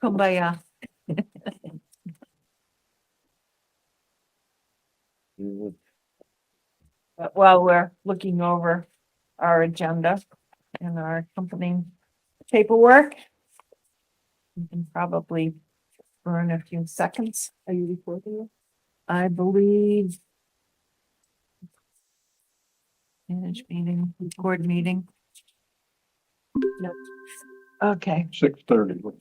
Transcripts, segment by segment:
Kumbaya. But while we're looking over our agenda and our accompanying paperwork, we can probably burn a few seconds. Are you recording? I believe. Manage meeting, record meeting. No. Okay. 6:30.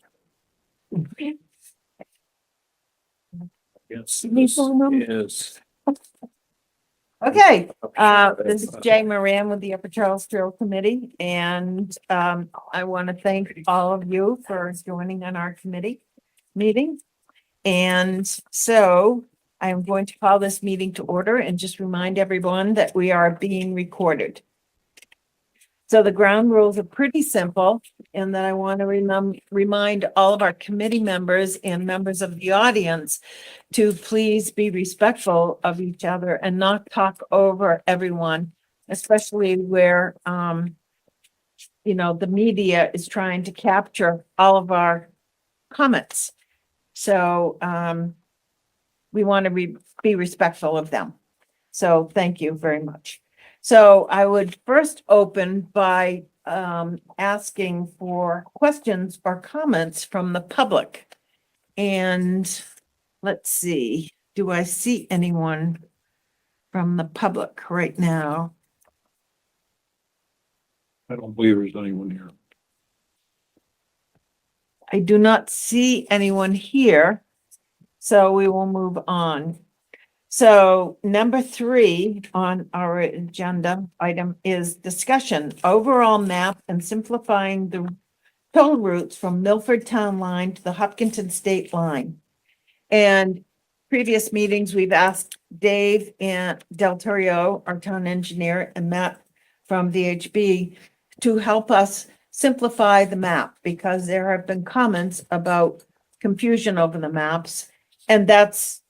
Yes. Me phone them? Yes. Okay, this is Jay Moran with the Upper Charles Trail Committee, and I want to thank all of you for joining on our committee meeting. And so I am going to call this meeting to order and just remind everyone that we are being recorded. So the ground rules are pretty simple, and that I want to remind all of our committee members and members of the audience to please be respectful of each other and not talk over everyone, especially where, the media is trying to capture all of our comments. So, we want to be respectful of them. So thank you very much. So I would first open by asking for questions or comments from the public. And let's see, do I see anyone from the public right now? I don't believe there's anyone here. I do not see anyone here, so we will move on. So number 3 on our agenda item is discussion, overall map and simplifying the toll routes from Milford Town Line to the Hopkinton State Line. And previous meetings, we've asked Dave and Del Torrio, our town engineer, and Matt from VHB to help us simplify the map, because there have been comments about confusion over the maps. And that's,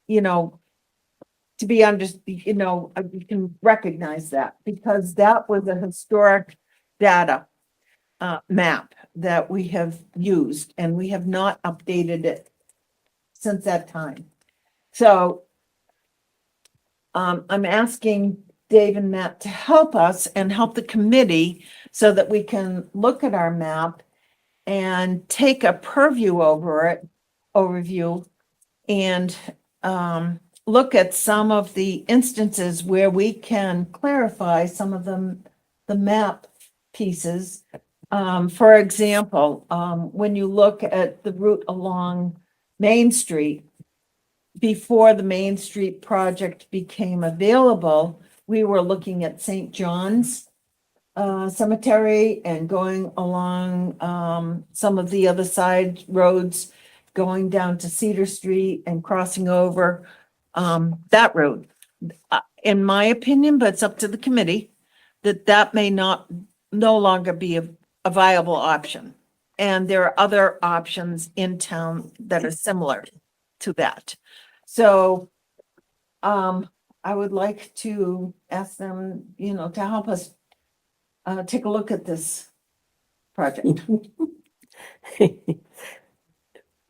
to be you can recognize that, because that was a historic data map that we have used, and we have not updated it since that time. So I'm asking Dave and Matt to help us and help the committee so that we can look at our map and take a purview overview, and look at some of the instances where we can clarify some of the map pieces. For example, when you look at the route along Main Street, before the Main Street project became available, we were looking at St. John's Cemetery and going along some of the other side roads, going down to Cedar Street and crossing over that road. In my opinion, but it's up to the committee, that may no longer be a viable option. And there are other options in town that are similar to that. So I would like to ask them, to help us take a look at this project.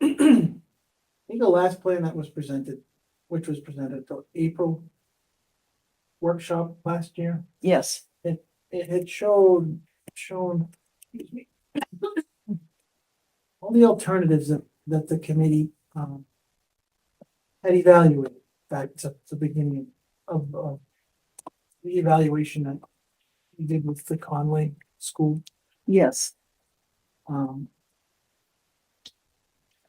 I think the last plan that was presented, which was presented at the April workshop last year, Yes. it had shown, excuse me, all the alternatives that the committee had evaluated back to the beginning of the evaluation that we did with the Conway School. Yes. Um,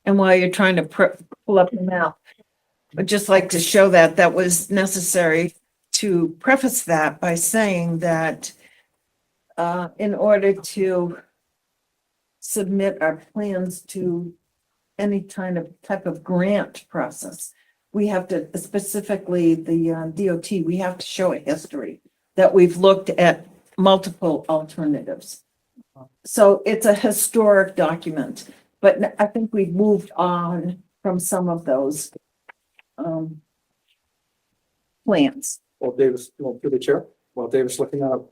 And while you're trying to pull up the map, I'd just like to show that was necessary to preface that by saying that in order to submit our plans to any type of grant process, we have to, specifically the DOT, we have to show a history that we've looked at multiple alternatives. So it's a historic document, but I think we've moved on from some of those plans. Well, Davis, you want through the chair? While Davis looking that up.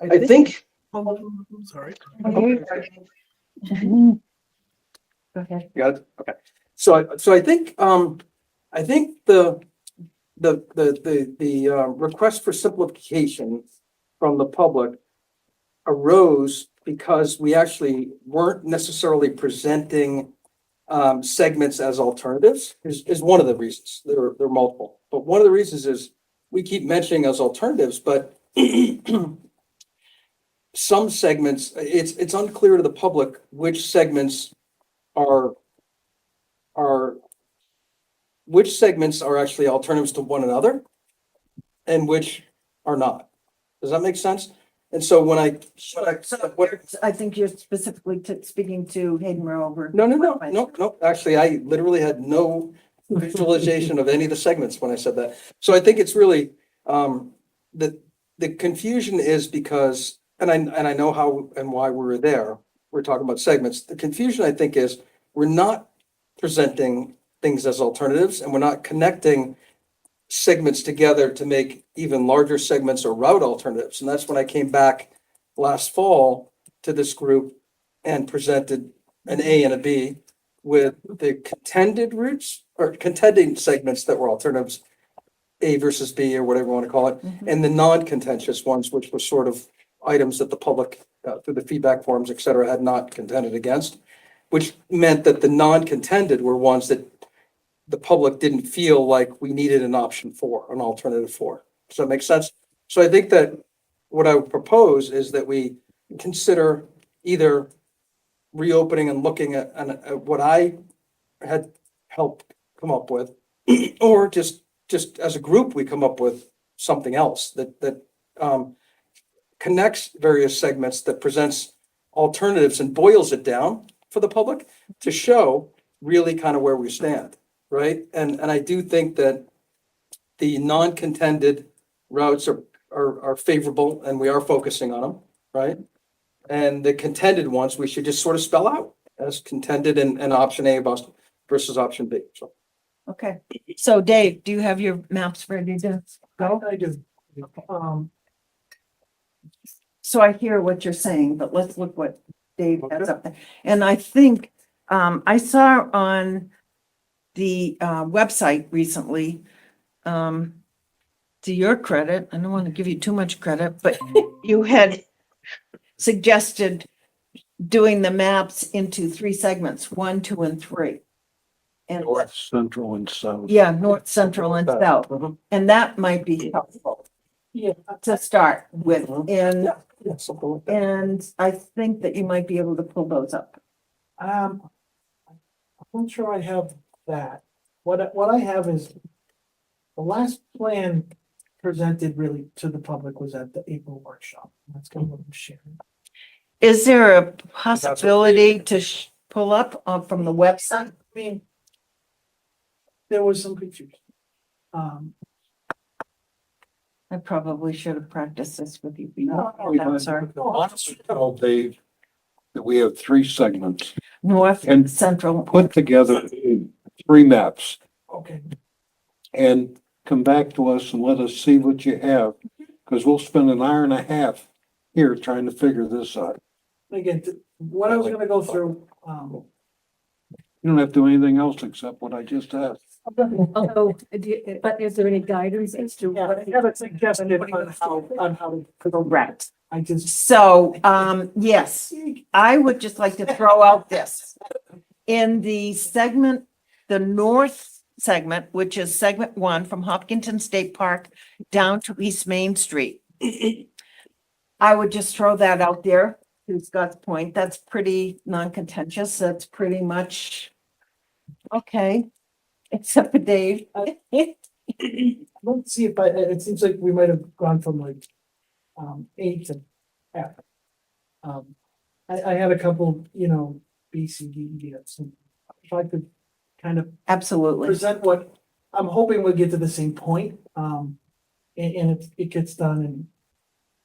I I think, Oh, sorry. Go ahead. You got it? Okay. So I think, the request for simplification from the public arose because we actually weren't necessarily presenting segments as alternatives is one of the reasons. There are multiple, but one of the reasons is we keep mentioning as alternatives, but some segments, it's unclear to the public which segments are which segments are actually alternatives to one another and which are not. Does that make sense? And so when I I think you're specifically speaking to Hayden Rover. No. Actually, I literally had no visualization of any of the segments when I said that. So I think it's really, the confusion is because, and I know how and why we were there. We're talking about segments. The confusion, I think, is we're not presenting things as alternatives and we're not connecting segments together to make even larger segments or route alternatives. And that's when I came back last fall to this group and presented an A and a B with the contended routes or contending segments that were alternatives, A versus B or whatever you want to call it, Mhm. and the non-contentious ones, which were sort of items that the public, through the feedback forums, et cetera, had not contended against, which meant that the non-contended were ones that the public didn't feel like we needed an option for, an alternative for. Does that make sense? So I think that what I would propose is that we consider either reopening and looking at what I had helped come up with, or just as a group, we come up with something else that connects various segments, that presents alternatives and boils it down for the public to show really kind of where we stand, right? And I do think that the non-contended routes are favorable and we are focusing on them, right? And the contended ones, we should just sort of spell out as contended and option A versus option B. So Okay, so Dave, do you have your maps ready to go? I do. So I hear what you're saying, but let's look what Dave has up there. And I think, I saw on the, website recently, to your credit, I don't want to give you too much credit, but you had suggested doing the maps into 3 segments, 1, 2, and 3. And North, central and south. yeah, north, central, and south, Mhm. and that might be helpful Yeah, to start with. And, Yeah, something like that. and I think that you might be able to pull those up. I'm not sure I have that. What I have is the last plan presented really to the public was at the April workshop. That's kind of what I'm sharing. Is there a possibility to pull up from the website? I mean, there was some confusion. I probably should have practiced this with you. I'm Sorry. Tell Dave that we have 3 segments. North, And central. Put together 3 maps Okay, and come back to us and let us see what you have. Because we'll spend an hour and a half here trying to figure this out. again, what I was gonna go through, You don't have to do anything else except what I just asked. Oh, but is there any guidance as to yeah, what? I have a suggestion on how to Correct. I just. So, yes, I would just like to throw out this. In the segment, the north segment, which is segment 1 from Hopkinton State Park down to East Main Street. I would just throw that out there to Scott's point. That's pretty non-contentious. That's pretty much okay, except for Dave. Let's see if it seems like we might have gone from like, A to F. I had a couple, B, C, D, E, F. So if I could kind of Absolutely. present what, I'm hoping we'll get to the same point, and it gets done and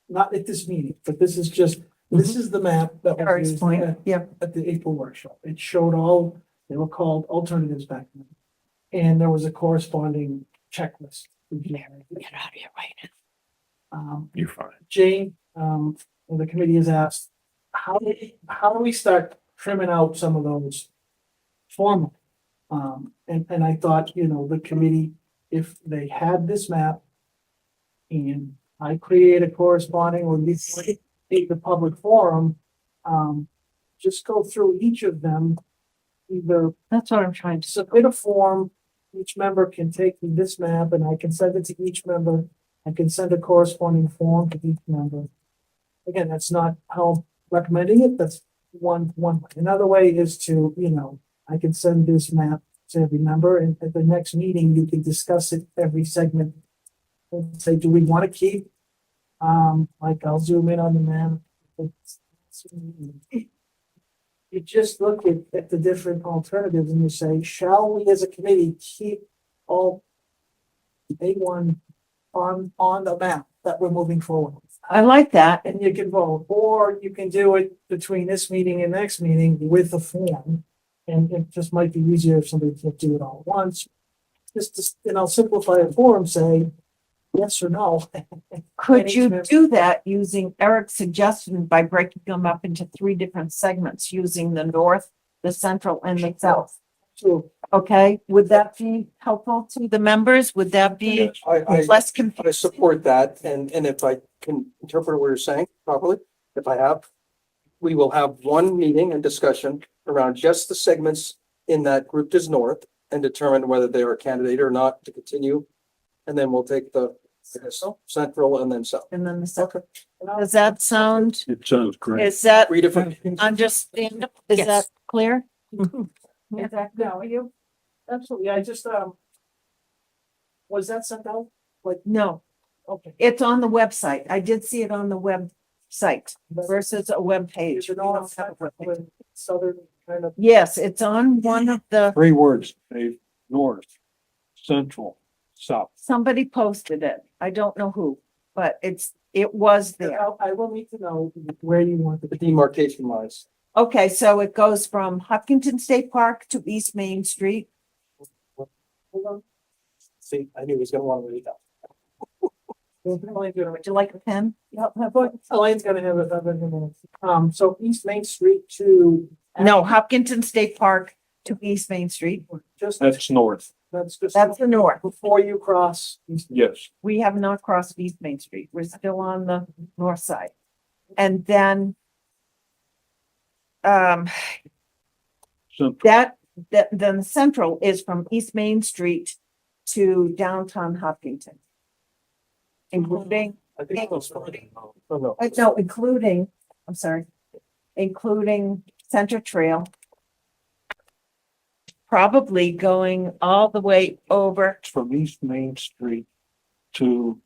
not at this meeting, but this is the map that was Eric's used point, at yeah. the April workshop. It showed they were called alternatives back then. And there was a corresponding checklist. Get out of here right now. You're fine. Jane, the committee has asked, how do we start trimming out some of those formal. And I thought, you know, the committee, if they had this map and I create a corresponding or the public forum, just go through each of them, either That's what I'm trying to. submit a form, each member can take this map and I can send it to each member. I can send a corresponding form to each member. Again, that's not how I'm recommending it, that's one way. Another way is to, you know, I can send this map to every member and at the next meeting, you can discuss it every segment. And say, do we want to keep, like I'll zoom in on the map. You just look at the different alternatives and you say, shall we as a committee keep all A1 on the map that we're moving forward? I like that. And you can vote, or you can do it between this meeting and next meeting with a form. And it just might be easier if somebody can't do it all at once. And I'll simplify the form, say yes or no. Could And each you member- do that using Eric's suggestion by breaking them up into 3 different segments, using the north, the central and the south? So Okay, would that be helpful to the members? Would that be I less confusing? support that, and if I can interpret what you're saying properly, we will have one meeting and discussion around just the segments in that grouped as north and determine whether they are a candidate or not to continue. And then we'll take the, I guess, central and then south. And then the second, does that sound, It sounds great. is that 3 different, understand, is Yes. that clear? Mhm. Is that good for you? absolutely, I just, was that sent out? No, Okay. it's on the website. I did see it on the website versus a web Is page. it all set with southern kind of? Yes, it's on one of the, 3 words, Dave, north, central, south. somebody posted it. I don't know who, but it was there. I will need to know where you want the the. demarcation lines. Okay, so it goes from Hopkinton State Park to East Main Street. See, I knew he was gonna want to read that. Would you like a pen? Elaine's gonna have it in a minute. So East Main Street to. No, Hopkinton State Park to East Main Street. Just, That's north. that's just That's the north. before you cross. East Main. Yes. We have not crossed East Main Street. We're still on the north side. And then Central. then the central is from East Main Street to downtown Hopkinton. Including, I think those. Oh, no. no, including, I'm sorry, including Center Trail. Probably going all the way over, It's from East Main Street to,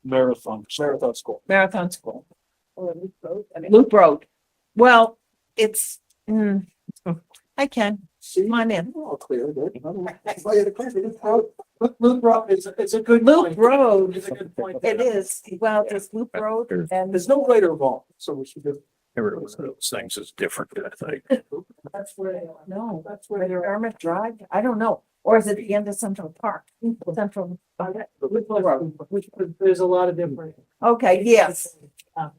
Marathon. Marathon School. Marathon School. Loop Road. Well, it's, I can, See, come on in. all clear, good. Loop Road is, it's a good. Loop point. Road, It's a good point. it is, well, there's Loop Road and There's no right or wrong, so we should do. Every one of those things is different, I think. That's where they are. no, That's where where they're. Dermot Drive, I don't know, or is it the end of Central Park? Central, There's a lot of different. okay, yes. I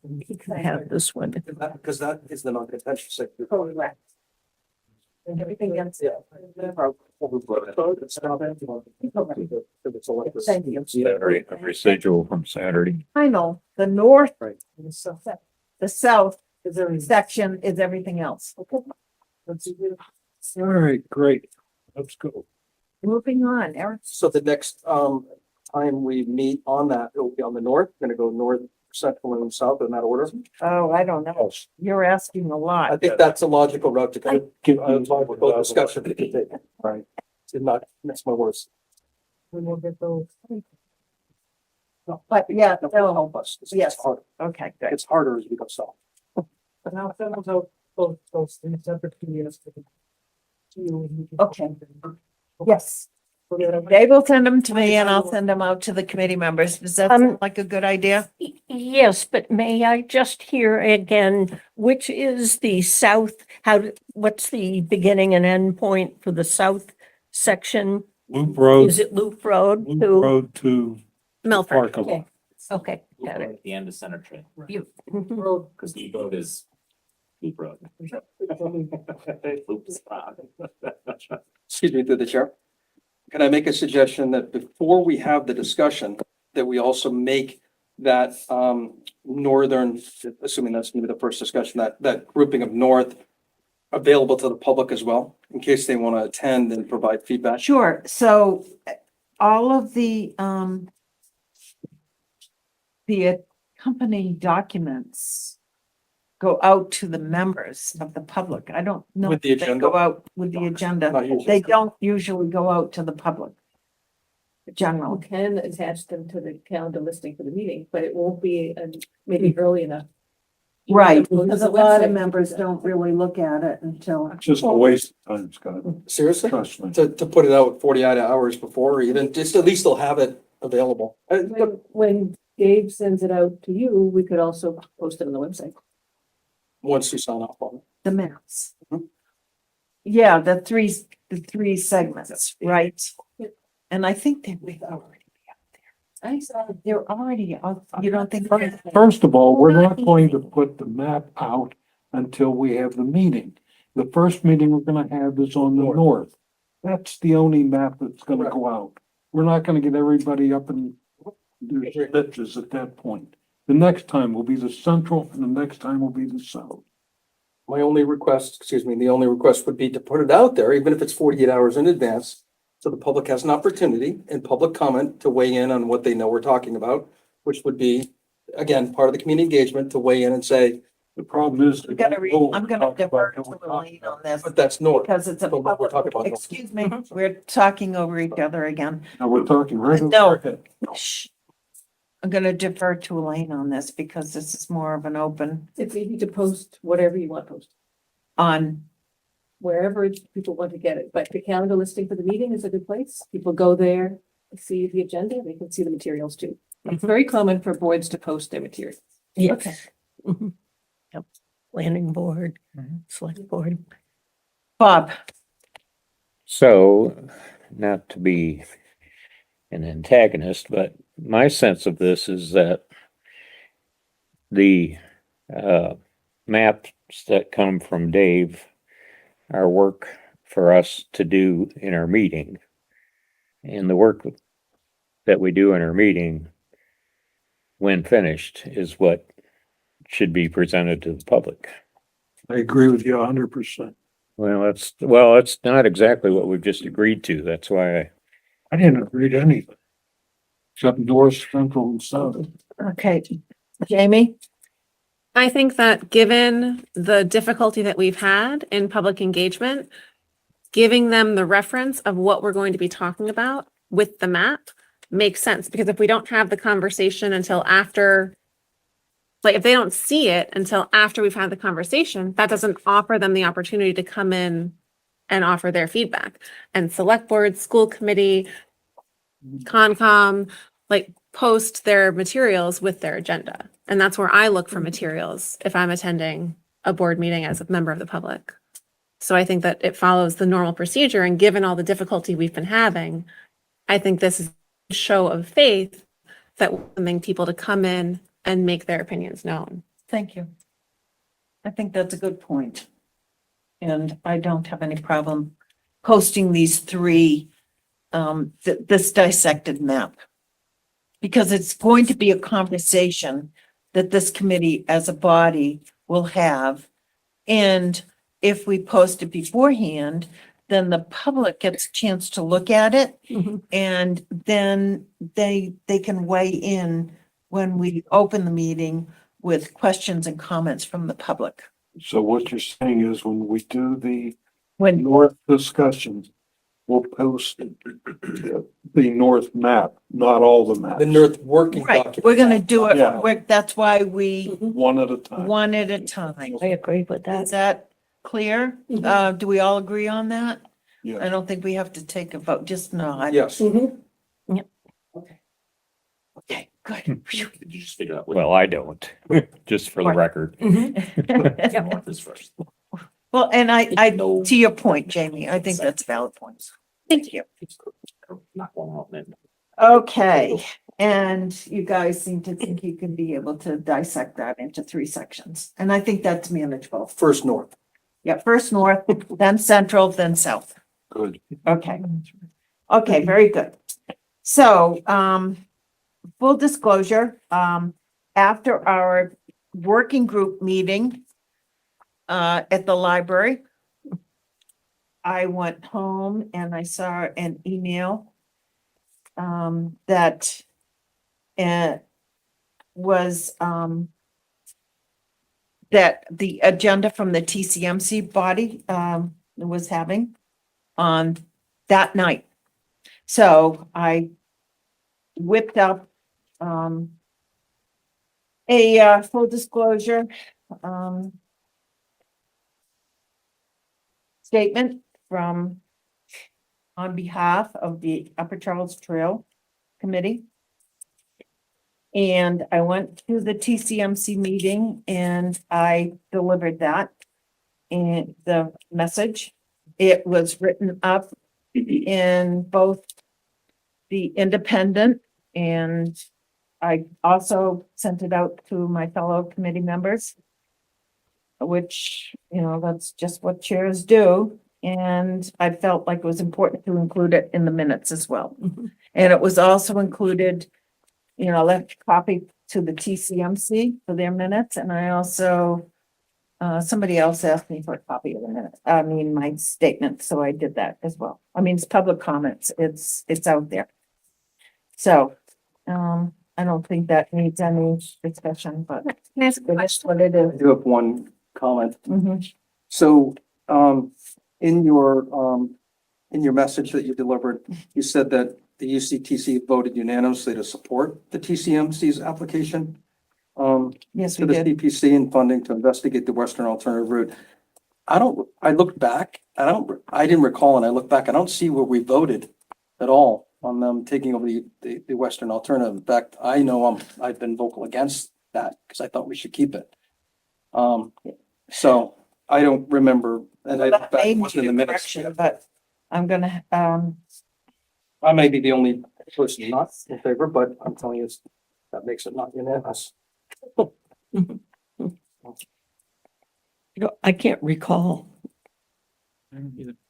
have this one. Because that is the non-contentious sector. Correct. And everything else. Yeah. Thank you. Saturday, a residual from Saturday. I know, the north, So the south is there. section is everything else. That's a good. All right, great. Let's go. Moving on, Eric. So the next time we meet on that, it'll be on the north, gonna go north, central and south in that order. Oh, I don't know. You're asking a I lot. think that's a logical route to kind of Give logical discussion to take. Right. Did not, that's my words. We will get those. But yeah, That will no, help us. It's Yes. hard. okay, good. It's harder as we go south. But now send those out, those things separate PDFs to you. and you can- Okay. Yes, Dave will send them to me and I'll send them out to the committee members. Does that sound like a good idea? Yes, but may I just hear again, which is the south, what's the beginning and end point for the south section? Loop Road, Is it Loop Road Loop to Road to Milford? Park lot. Okay, okay, got Loop Road it. at the end of Center Trail, You, Road, because the road is Loop Road. Excuse me, through the chair. Can I make a suggestion that before we have the discussion, that we also make that northern, assuming that's gonna be the first discussion, that grouping of north available to the public as well, in case they want to attend and provide feedback? Sure, so all of the accompanying documents go out to the members of the public. I don't know. With the if they agenda? Go out with the agenda. Not usually. They don't usually go out to the public. You General, can attach them to the calendar listing for the meeting, but it won't be maybe early enough. You right, have to go to because the a lot website of to members do that. don't really look at it until, It's just a waste of time, Scott. Seriously? Trust me. To put it out 48 hours before, or even just at least they'll have it available. When Dave sends it out to you, we could also post it on the website. Once you sign off on it. the maps. Mhm. Yeah, the three segments, right? And I think they would already be out there. I saw. They're already out, you don't think? First of all, we're not going to put the map out until we have the meeting. The first meeting we're gonna have is on the north. That's the only map that's gonna go out. We're not gonna get everybody up and do stitches at that point. The next time will be the central and the next time will be the south. My only request, excuse me, the only request would be to put it out there, even if it's 48 hours in advance. So the public has an opportunity in public comment to weigh in on what they know we're talking about, which would be, again, part of the community engagement to weigh in and say, The problem is. I'm gonna defer to Elaine on this but that's north. because it's a But we're public, talking about- excuse me, we're talking over each other again. Now, we're talking right over No. our head. Shh. I'm gonna defer to Elaine on this because this is more of an open It's easy to post whatever you want to post, on, wherever people want to get it, but the calendar listing for the meeting is a good place. People go there, see the agenda, they can see the materials too. It's very common for boards to post their materials. Yes. Mhm. Yep. Planning board, select board. Bob, So, not to be an antagonist, but my sense of this is that the maps that come from Dave are work for us to do in our meeting. And the work that we do in our meeting, when finished, is what should be presented to the public. I agree with you 100%. Well, it's not exactly what we've just agreed to. That's why I didn't agree to anything. Except north, central and south. okay, Jamie? I think that given the difficulty that we've had in public engagement, giving them the reference of what we're going to be talking about with the map makes sense, because if we don't have the conversation until after, like if they don't see it until after we've had the conversation, that doesn't offer them the opportunity to come in and offer their feedback. And select board, school committee, Concom, like post their materials with their agenda. And that's where I look for materials if I'm attending a board meeting as a member of the public. So I think that it follows the normal procedure, and given all the difficulty we've been having, I think this is a show of faith that we're wanting people to come in and make their opinions known. Thank you. I think that's a good point. And I don't have any problem posting these three, this dissected map. Because it's going to be a conversation that this committee as a body will have. And if we post it beforehand, then the public gets a chance to look at it. Mhm. And then they can weigh in when we open the meeting with questions and comments from the public. So what you're saying is when we do the When, north discussion, we'll post the north map, not all the maps. The north working right, document. we're gonna do it, Yeah. that's why we, One at a time. one at a time. I agree with Is that. that clear? Mhm. Do we all agree on that? I Yeah. don't think we have to take a vote, just nod. Yes. Okay, good. well, I don't, just for the Right. record. Well, and I, to your point, Jamie, I think that's a valid point. Thank you. Okay, and you guys seem to think you can be able to dissect that into three sections, and I think that's manageable. First north. Yeah, first north, then central, then south. Good. Okay. Okay, very good. So, full disclosure, after our working group meeting at the library, I went home and I saw an email that was that the agenda from the TCMC body was having on that night. So I whipped up a full disclosure statement from on behalf of the Upper Charles Trail Committee. And I went to the TCMC meeting and I delivered that and the message. It was written up in both the Independent and I also sent it out to my fellow committee members, which, you know, that's just what chairs do. And I felt like it was important to include it in the minutes as well. Mhm. And it was also included, you know, left a copy to the TCMC for their minutes. And I also, somebody else asked me for a copy of the minute, my statement. So I did that as well. I mean, it's public comments. It's out there. So, I don't think that needs any discussion, but Can I ask a that's question? what it I is. do have one comment. Mhm. So, in your message that you delivered, you said that the UCTC voted unanimously to support the TCMC's application Yes, to we the did. CPC and funding to investigate the Western Alternative Route. I looked back, I didn't recall, and I looked back, I don't see where we voted at all on them taking over the Western Alternative. In fact, I know I've been vocal against that because I thought we should keep it. So I don't remember, and I, That may it wasn't in the need a minutes. correction, but I'm gonna, I may be the only person not in favor, but I'm telling you, that makes it not unanimous. I can't recall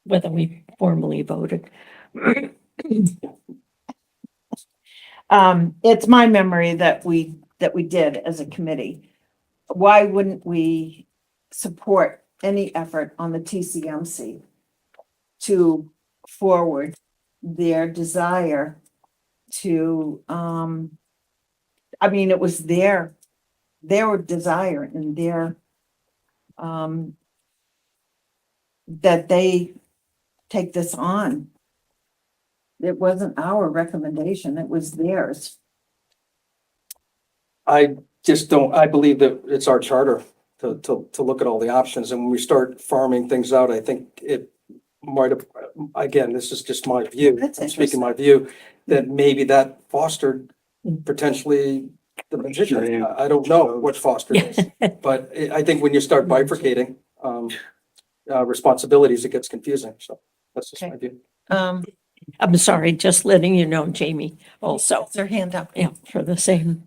whether we formally voted. it's my memory that we did as a committee. Why wouldn't we support any effort on the TCMC to forward their desire to, it was their desire and their, that they take this on. It wasn't our recommendation, it was theirs. I just don't, I believe that it's our charter to look at all the options, and when we start farming things out, I think it might have, again, this is just my view, That's I'm speaking my view, that maybe that fostered potentially the position. Sure. I don't know what fostered it, but I think when you start bifurcating responsibilities, it gets confusing, so that's just my Okay. view. I'm sorry, just letting you know, Jamie, also, Their hand up. yeah, for the same.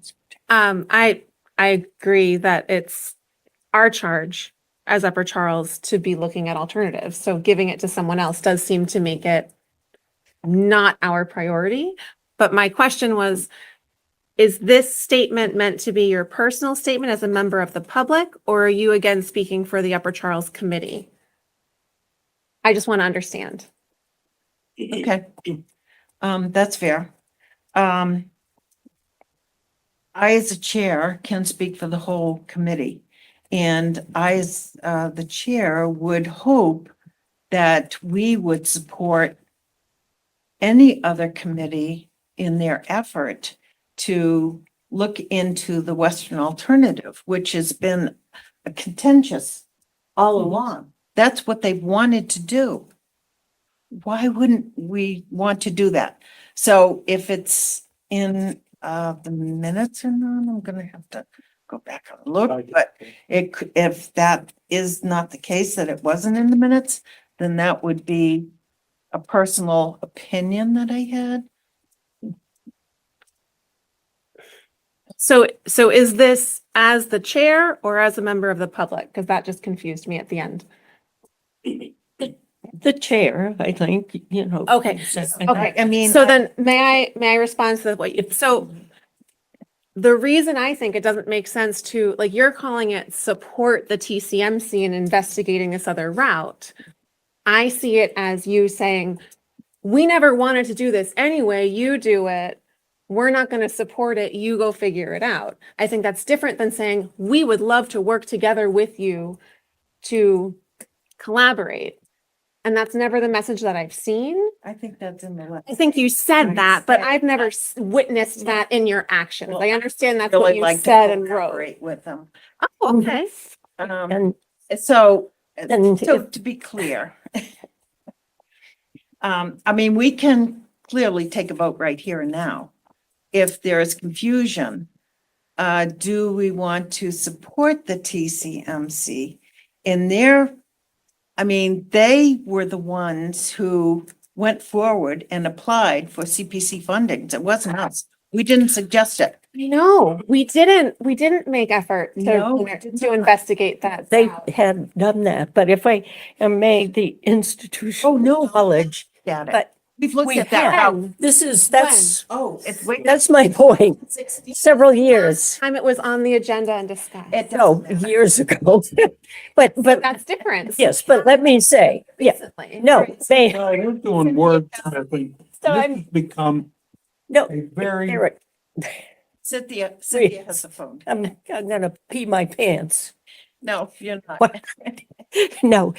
I agree that it's our charge as Upper Charles to be looking at alternatives. So giving it to someone else does seem to make it not our priority. But my question was, is this statement meant to be your personal statement as a member of the public, or are you again speaking for the Upper Charles Committee? I just want to understand. Okay, that's fair. I, as a chair, can speak for the whole committee. And I, as the chair, would hope that we would support any other committee in their effort to look into the Western Alternative, which has been a contentious all along. That's what they've wanted to do. Why wouldn't we want to do that? So if it's in the minutes or not, I'm gonna have to go back and look, but if that is not the case, that it wasn't in the minutes, then that would be a personal opinion that I had. So is this as the chair or as a member of the public? Because that just confused me at the end. The chair, I think, you know. Okay, said- okay. I mean, So then may I respond to what you, so the reason I think it doesn't make sense to, like, you're calling it support the TCMC in investigating this other route. I see it as you saying, we never wanted to do this anyway, you do it. We're not going to support it, you go figure it out. I think that's different than saying, we would love to work together with you to collaborate. And that's never the message that I've seen. I think that's in the letter. I think you said Right. that, but I've never witnessed that in your actions. Well, I understand that's what Really you like to said and wrote. collaborate with them. Oh, okay. And So, And so if- to be clear, I mean, we can clearly take a vote right here and now. If there is confusion, do we want to support the TCMC in their, I mean, they were the ones who went forward and applied for CPC funding. It wasn't us. We didn't suggest it. No, we didn't make effort No, we did to not. investigate that. they route. had done that, but if I may, the institutional knowledge, Got it. but We've looked we at that. have, route. that's, Oh, it's way. that's my point. Several years, Time it was on the agenda and discussed. It no, doesn't matter. years ago. But, That's different. yes, but let me say, yeah, Recently. no, they, We're doing wordsmithing. So This I'm- has become no, a very, Eric, Cynthia has the phone. I'm gonna pee my pants. No, you're not. What? No,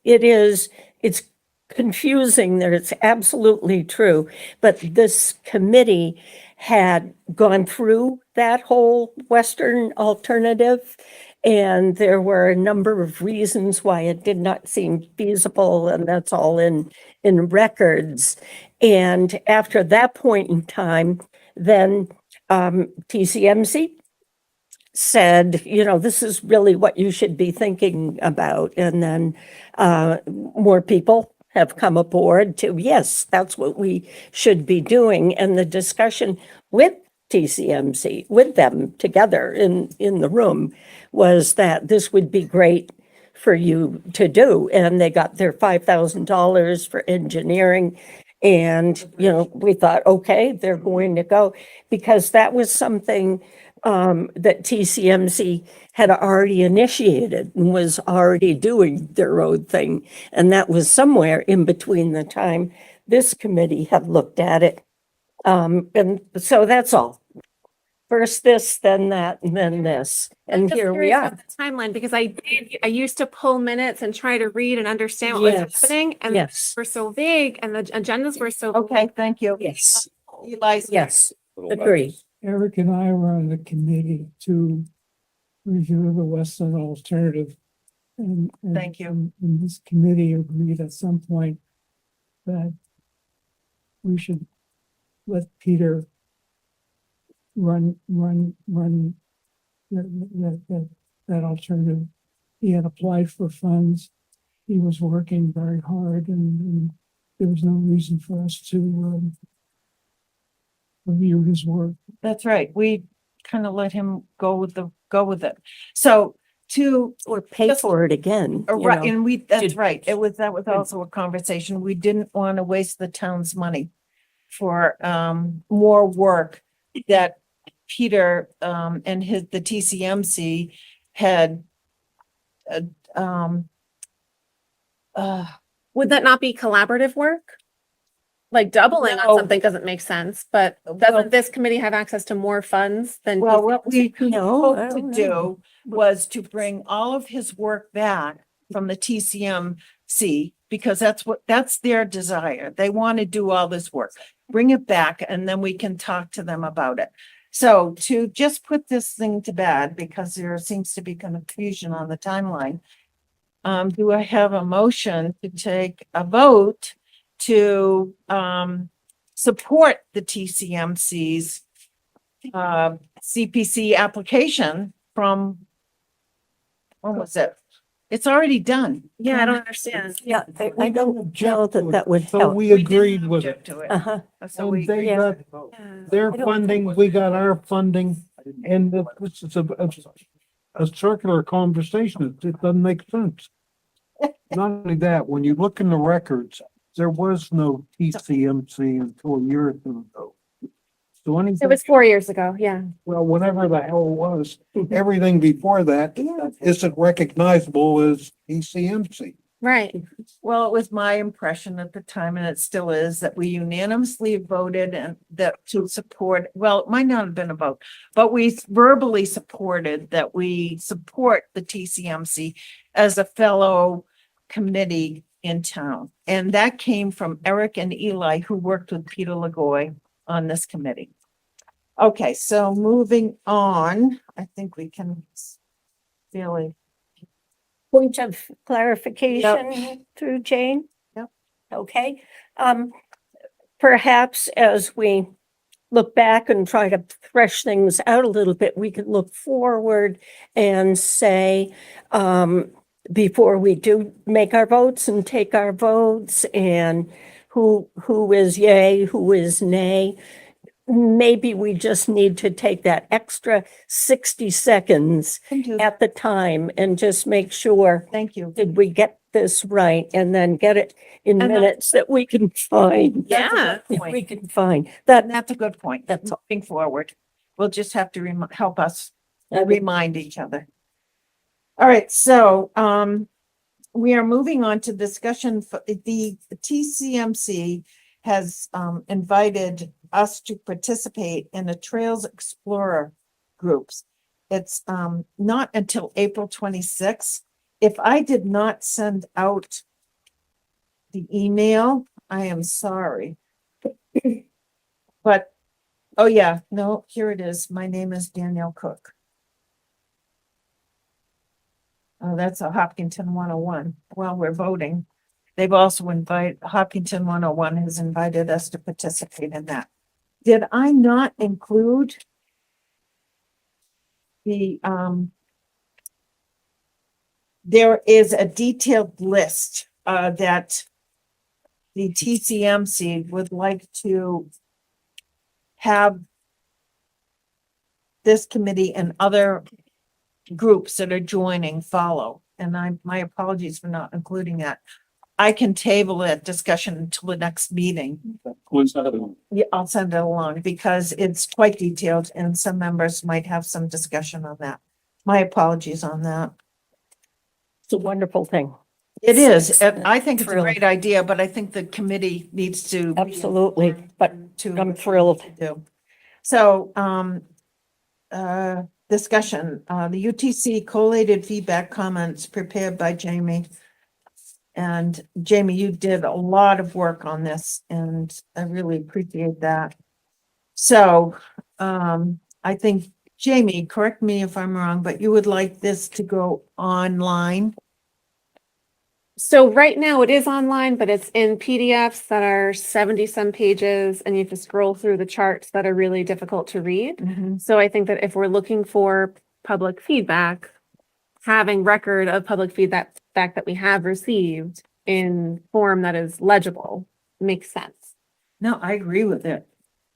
it's confusing that it's absolutely true, but this committee had gone through that whole Western alternative. And there were a number of reasons why it did not seem feasible, and that's all in records. And after that point in time, then TCMC said, you know, this is really what you should be thinking about. And then more people have come aboard to, yes, that's what we should be doing. And the discussion with TCMC, with them together in the room, was that this would be great for you to do. And they got their $5,000 for engineering. And, you know, we thought, okay, they're going to go, because that was something that TCMC had already initiated and was already doing their own thing. And that was somewhere in between the time this committee had looked at it. And so that's all. First this, then that, and then this, and Just here we curious are. about the timeline, because I used to pull minutes and try to read and understand what was Yes. happening, and Yes, were so vague and the agendas were so. Okay, thank you. yes, Eli's. yes, agree. Eric and I were on the committee to review the Western alternative. And Thank you. And this committee agreed at some point that we should let Peter run that alternative. He had applied for funds. He was working very hard, and there was no reason for us to review his work. That's right. We kind of let him go with it. So Or pay for it again, you right, know. and that's did- right. That was also a conversation. We didn't want to waste the town's money for more work that Peter and the TCMC had Would that not be collaborative work? Like doubling on No. something doesn't make sense, but Well- doesn't this committee have access to more funds than? well, what we No, I hoped to don't do know. was to bring all of his work back from the TCMC, because that's their desire. They want to do all this work. Bring it back, and then we can talk to them about it. So to just put this thing to bed, because there seems to be confusion on the timeline. Do I have a motion to take a vote to support the TCMC's CPC application from, when was it? It's already done. Yeah, I don't understand. Yeah, I don't object know to that it, that would so help. we agreed with it. Object to it. Uh-huh. So we, And they yeah. got Yeah. their I don't funding, we got our funding, and this is a circular conversation. It doesn't make sense. Not only that, when you look in the records, there was no TCMC until a year or two ago. So It anything, was 4 years ago, yeah. well, whatever the hell it was, everything before that isn't recognizable as TCMC. Right. Well, it was my impression at the time, and it still is, that we unanimously voted and that to support, well, it might not have been a vote, but we verbally supported that we support the TCMC as a fellow committee in town. And that came from Eric and Eli, who worked with Peter Lagoy on this committee. Okay, so moving on, I think we can really. Point of clarification through Jane? Yep. Okay, perhaps as we look back and try to thresh things out a little bit, we could look forward and say, before we do make our votes and take our votes and who is yay, who is nay, maybe we just need to take that extra 60 seconds at the time and just make sure, Thank you. did we get this right? And then get it in And that- minutes that we can find. That's a Yeah. good If point. we can find And that. that's a good point. That's all. Moving forward. We'll just have to help us remind each other. All right, so we are moving on to discussion. The TCMC has invited us to participate in the Trails Explorer groups. It's not until April 26th. If I did not send out the email, I am sorry. But, oh yeah, no, here it is. My name is Danielle Cook. Oh, that's a Hopkinton 101. While we're voting, they've also Hopkinton 101 has invited us to participate in that. Did I not include the, there is a detailed list, that the TCMC would like to have this committee and other groups that are joining follow. And my apologies for not including that. I can table that discussion until the next meeting. Yeah, I'll send it along because it's quite detailed and some members might have some discussion on that. My apologies on that. It's a wonderful thing. It is. and I think it's a Thrilled. great idea, but I think the committee needs to. be Absolutely, but to I'm thrilled. do. So, discussion, the UTC collated feedback comments prepared by Jamie. And Jamie, you did a lot of work on this and I really appreciate that. So, I think, Jamie, correct me if I'm wrong, but you would like this to go online? So right now it is online, but it's in PDFs that are 70 some pages and you have to scroll through the charts that are really difficult to read. So I think that if we're looking for public feedback, having record of public feedback that we have received in form that is legible makes sense. No, I agree with it.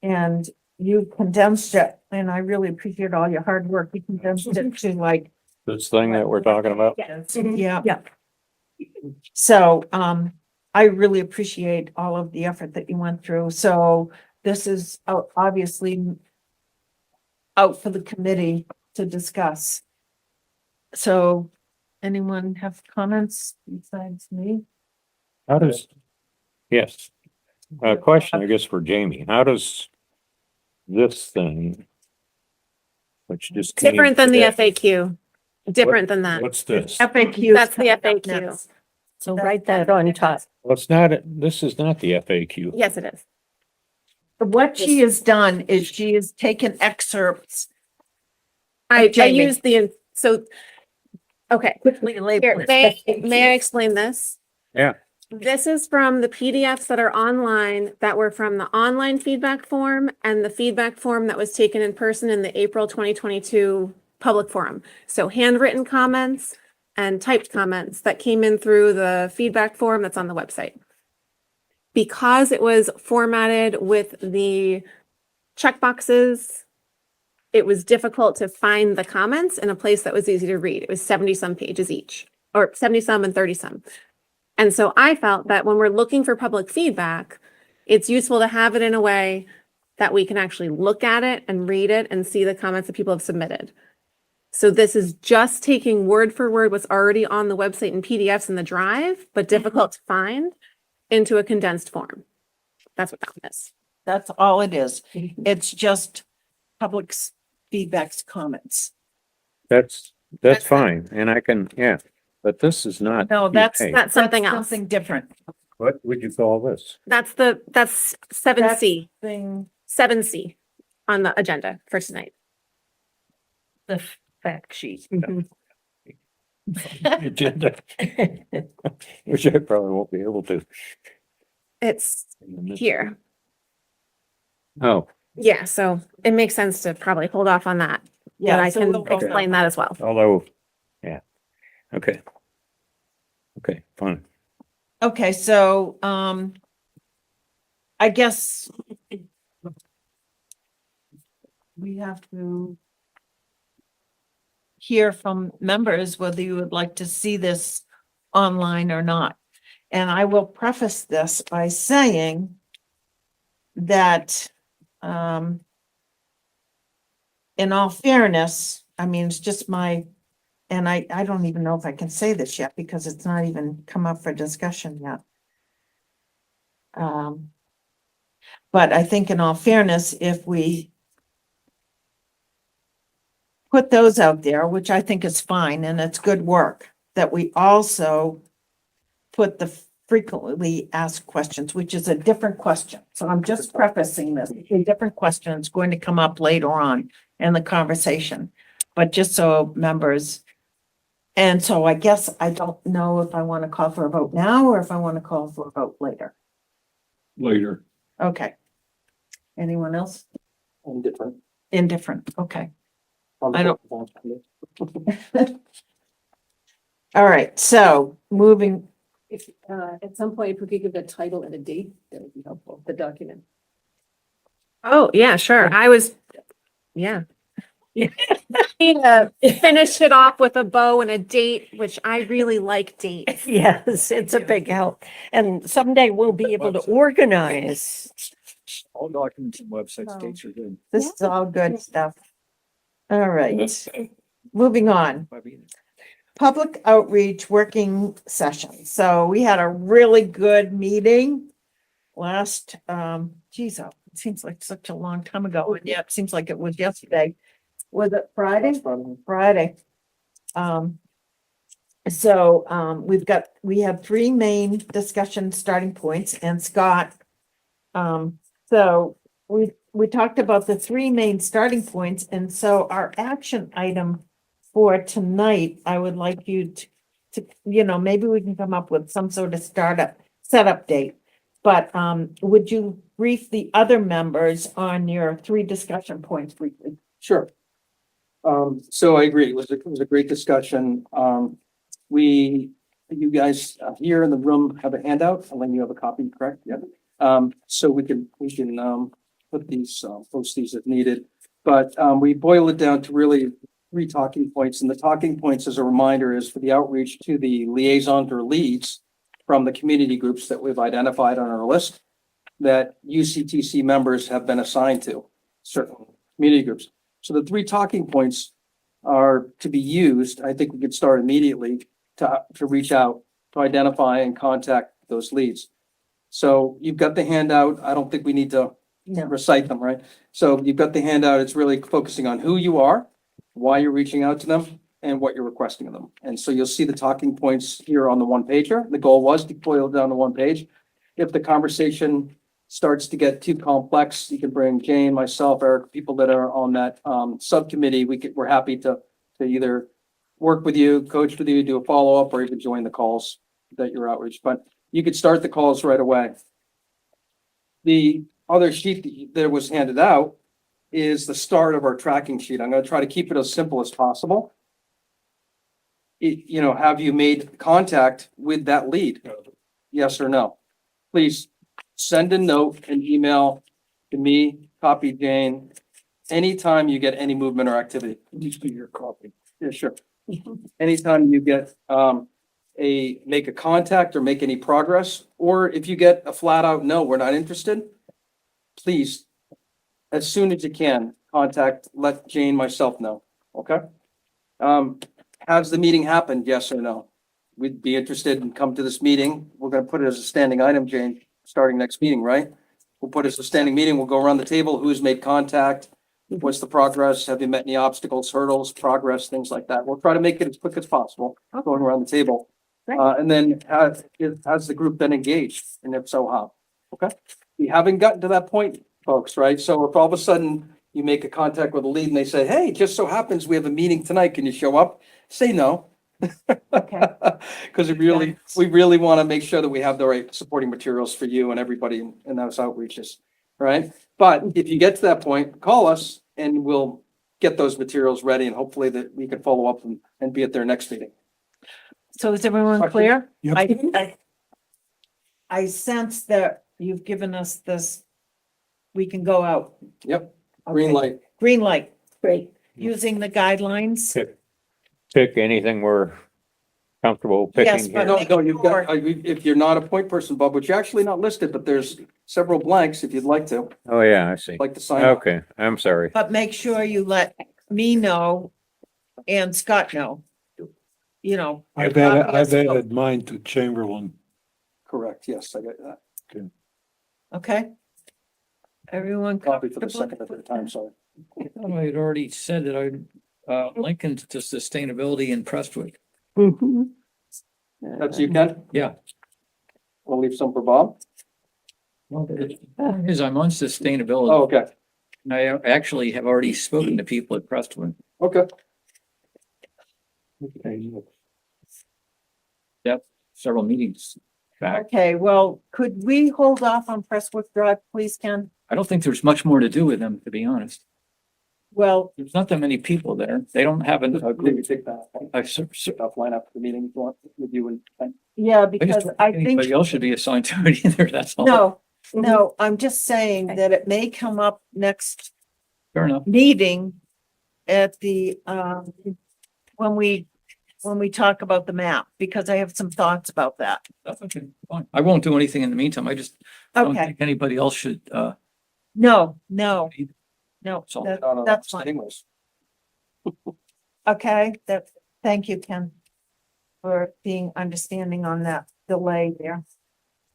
And you condensed it, and I really appreciate all your hard work. You condensed it to like, This thing that we're talking about? yeah. Yeah. So, I really appreciate all of the effort that you went through. So this is obviously out for the committee to discuss. So anyone have comments besides me? How does, yes, a question, I guess, for Jamie. How does this thing, which just came Different than the today- FAQ, different than that. What's this? FAQ. That's the FAQ. So write that on top. Well, it's not, this is not the FAQ. Yes, it is. What she has done is she has taken excerpts. I Jamie. used so, okay. Quickly Here, labeled. may I explain this? Yeah. This is from the PDFs that are online that were from the online feedback form and the feedback form that was taken in person in the April 2022 public forum. So handwritten comments and typed comments that came in through the feedback form that's on the website. Because it was formatted with the checkboxes, it was difficult to find the comments in a place that was easy to read. It was 70 some pages each. or 70 some and 30 some. And so I felt that when we're looking for public feedback, it's useful to have it in a way that we can actually look at it and read it and see the comments that people have submitted. So this is just taking word for word what's already on the website in PDFs in the drive, but difficult to find, into a condensed form. That's what that one is. That's all it is. It's just public's feedback's comments. That's That's it. fine, and I can, yeah, but this is not. No, that's, hey, That's something else. Something different. What would you call this? That's 7C, Thing, 7C on the agenda for tonight. the fact sheet. Agenda. Which I probably won't be able to. It's here. Oh, Yeah, so it makes sense to probably hold off on that. But Yeah, I so can we'll go explain that as well. although, yeah. Okay. Okay, fine. Okay, so, I guess we have to hear from members whether you would like to see this online or not. And I will preface this by saying that, in all fairness, I mean, it's just my, and I don't even know if I can say this yet because it's not even come up for discussion yet. But I think in all fairness, if we put those out there, which I think is fine and it's good work, that we also put the frequently asked questions, which is a different question. So I'm just prefacing this, a different question is going to come up later on in the conversation. But just so members, and so I guess I don't know if I want to call for a vote now or if I want to call for a vote later. Later. Okay. Anyone else? Indifferent. Indifferent, okay. On the I don't- board. All right, so moving, If, at some point, if we could give the title and a date, that would be helpful, the document. Oh, yeah, sure. I was, yeah. Finish it off with a bow and a date, which I really like dates. Yes, it's a big help. And someday we'll be able to organize. All documents and websites, dates are good. this is all good stuff. All right, moving on. Public outreach working session. So we had a really good meeting last, geez, it seems like such a long time ago. And yeah, it seems like it was yesterday. Was it Friday? Friday. We have three main discussion starting points and Scott. So we talked about the three main starting points. And so our action item for tonight, I would like you to, maybe we can come up with some sort of setup date. But, would you brief the other members on your three discussion points briefly? Sure. So I agree. It was a great discussion. You guys here in the room have a handout. Elaine, you have a copy, correct? Yeah. So we can put these, post these if needed. But, we boil it down to really three talking points. And the talking points, as a reminder, is for the outreach to the liaisons or leads from the community groups that we've identified on our list that UCTC members have been assigned to certain community groups. So the three talking points are to be used. I think we could start immediately to reach out, to identify and contact those leads. So you've got the handout. I don't think we need to No. recite them, right? So you've got the handout. It's really focusing on who you are, why you're reaching out to them, and what you're requesting of them. And so you'll see the talking points here on the one pager. The goal was to boil it down to one page. If the conversation starts to get too complex, you can bring Jane, myself, Eric, people that are on that subcommittee. We're happy to either work with you, coach with you, do a follow-up, or even join the calls that you're outreach. But you could start the calls right away. The other sheet that was handed out is the start of our tracking sheet. I'm going to try to keep it as simple as possible. Have you made contact with that lead? Yes or no? Please send a note, an email to me, copy Jane, anytime you get any movement or activity. Needs to be your copy. Yeah, sure. Anytime you get make a contact or make any progress, or if you get a flat out, no, we're not interested, please, as soon as you can, let Jane, myself know, okay? Has the meeting happened, yes or no? We'd be interested in come to this meeting. We're gonna put it as a standing item, Jane, starting next meeting, right? We'll put it as a standing meeting. We'll go around the table. Who's made contact? What's the progress? Have you met any obstacles, hurdles, progress, things like that? We'll try to make it as quick as possible, going around the table. Great. And then has the group been engaged? And if so, how? Okay? We haven't gotten to that point, folks, right? So if all of a sudden you make a contact with a lead and they say, hey, just so happens we have a meeting tonight, can you show up? Say no. Okay. Because we really want to make sure that we have the right supporting materials for you and everybody in those outreaches, right? But if you get to that point, call us and we'll get those materials ready and hopefully that we can follow up and be at their next meeting. So is everyone Question? clear? Yep. I sense that you've given us this, we can go out. Yep, green Okay. light. Green light, Great. using the guidelines. Pick anything we're comfortable Yes, picking but here. No, you've got, if you're not a point person, Bob, which you're actually not listed, but there's several blanks if you'd like to I see. sign up. Okay, I'm sorry. But make sure you let me know and Scott know. You know. I've copy added, us I've both. added mine to Chamberlain. Correct, yes, I got that. Okay? Everyone Copy for the comfortable? second or third time, sorry. I had already said that I likened to sustainability in Prestwick. Mhm. That's you, Ken? Yeah. We'll leave some for Bob. Well, the point is I'm on Oh, sustainability. okay, And I actually have already spoken to people at Prestwick. okay. Several meetings back. Okay, well, could we hold off on Presswood Drive, please, Ken? I don't think there's much more to do with them, to be honest. Well, There's not that many people there. They don't have a Maybe group. take that offline after the meeting if you want with you and. yeah, I because just don't I think think, anybody else should be assigned to it either. That's all. no, I'm just saying that it may come up next Fair enough. meeting at the, when we talk about the map, because I have some thoughts about that. That's okay. Fine. I won't do anything in the meantime. I just don't Okay, think anybody else should, no, So- that's fine. Anyways, Okay, thank you, Ken, for being understanding on that delay there.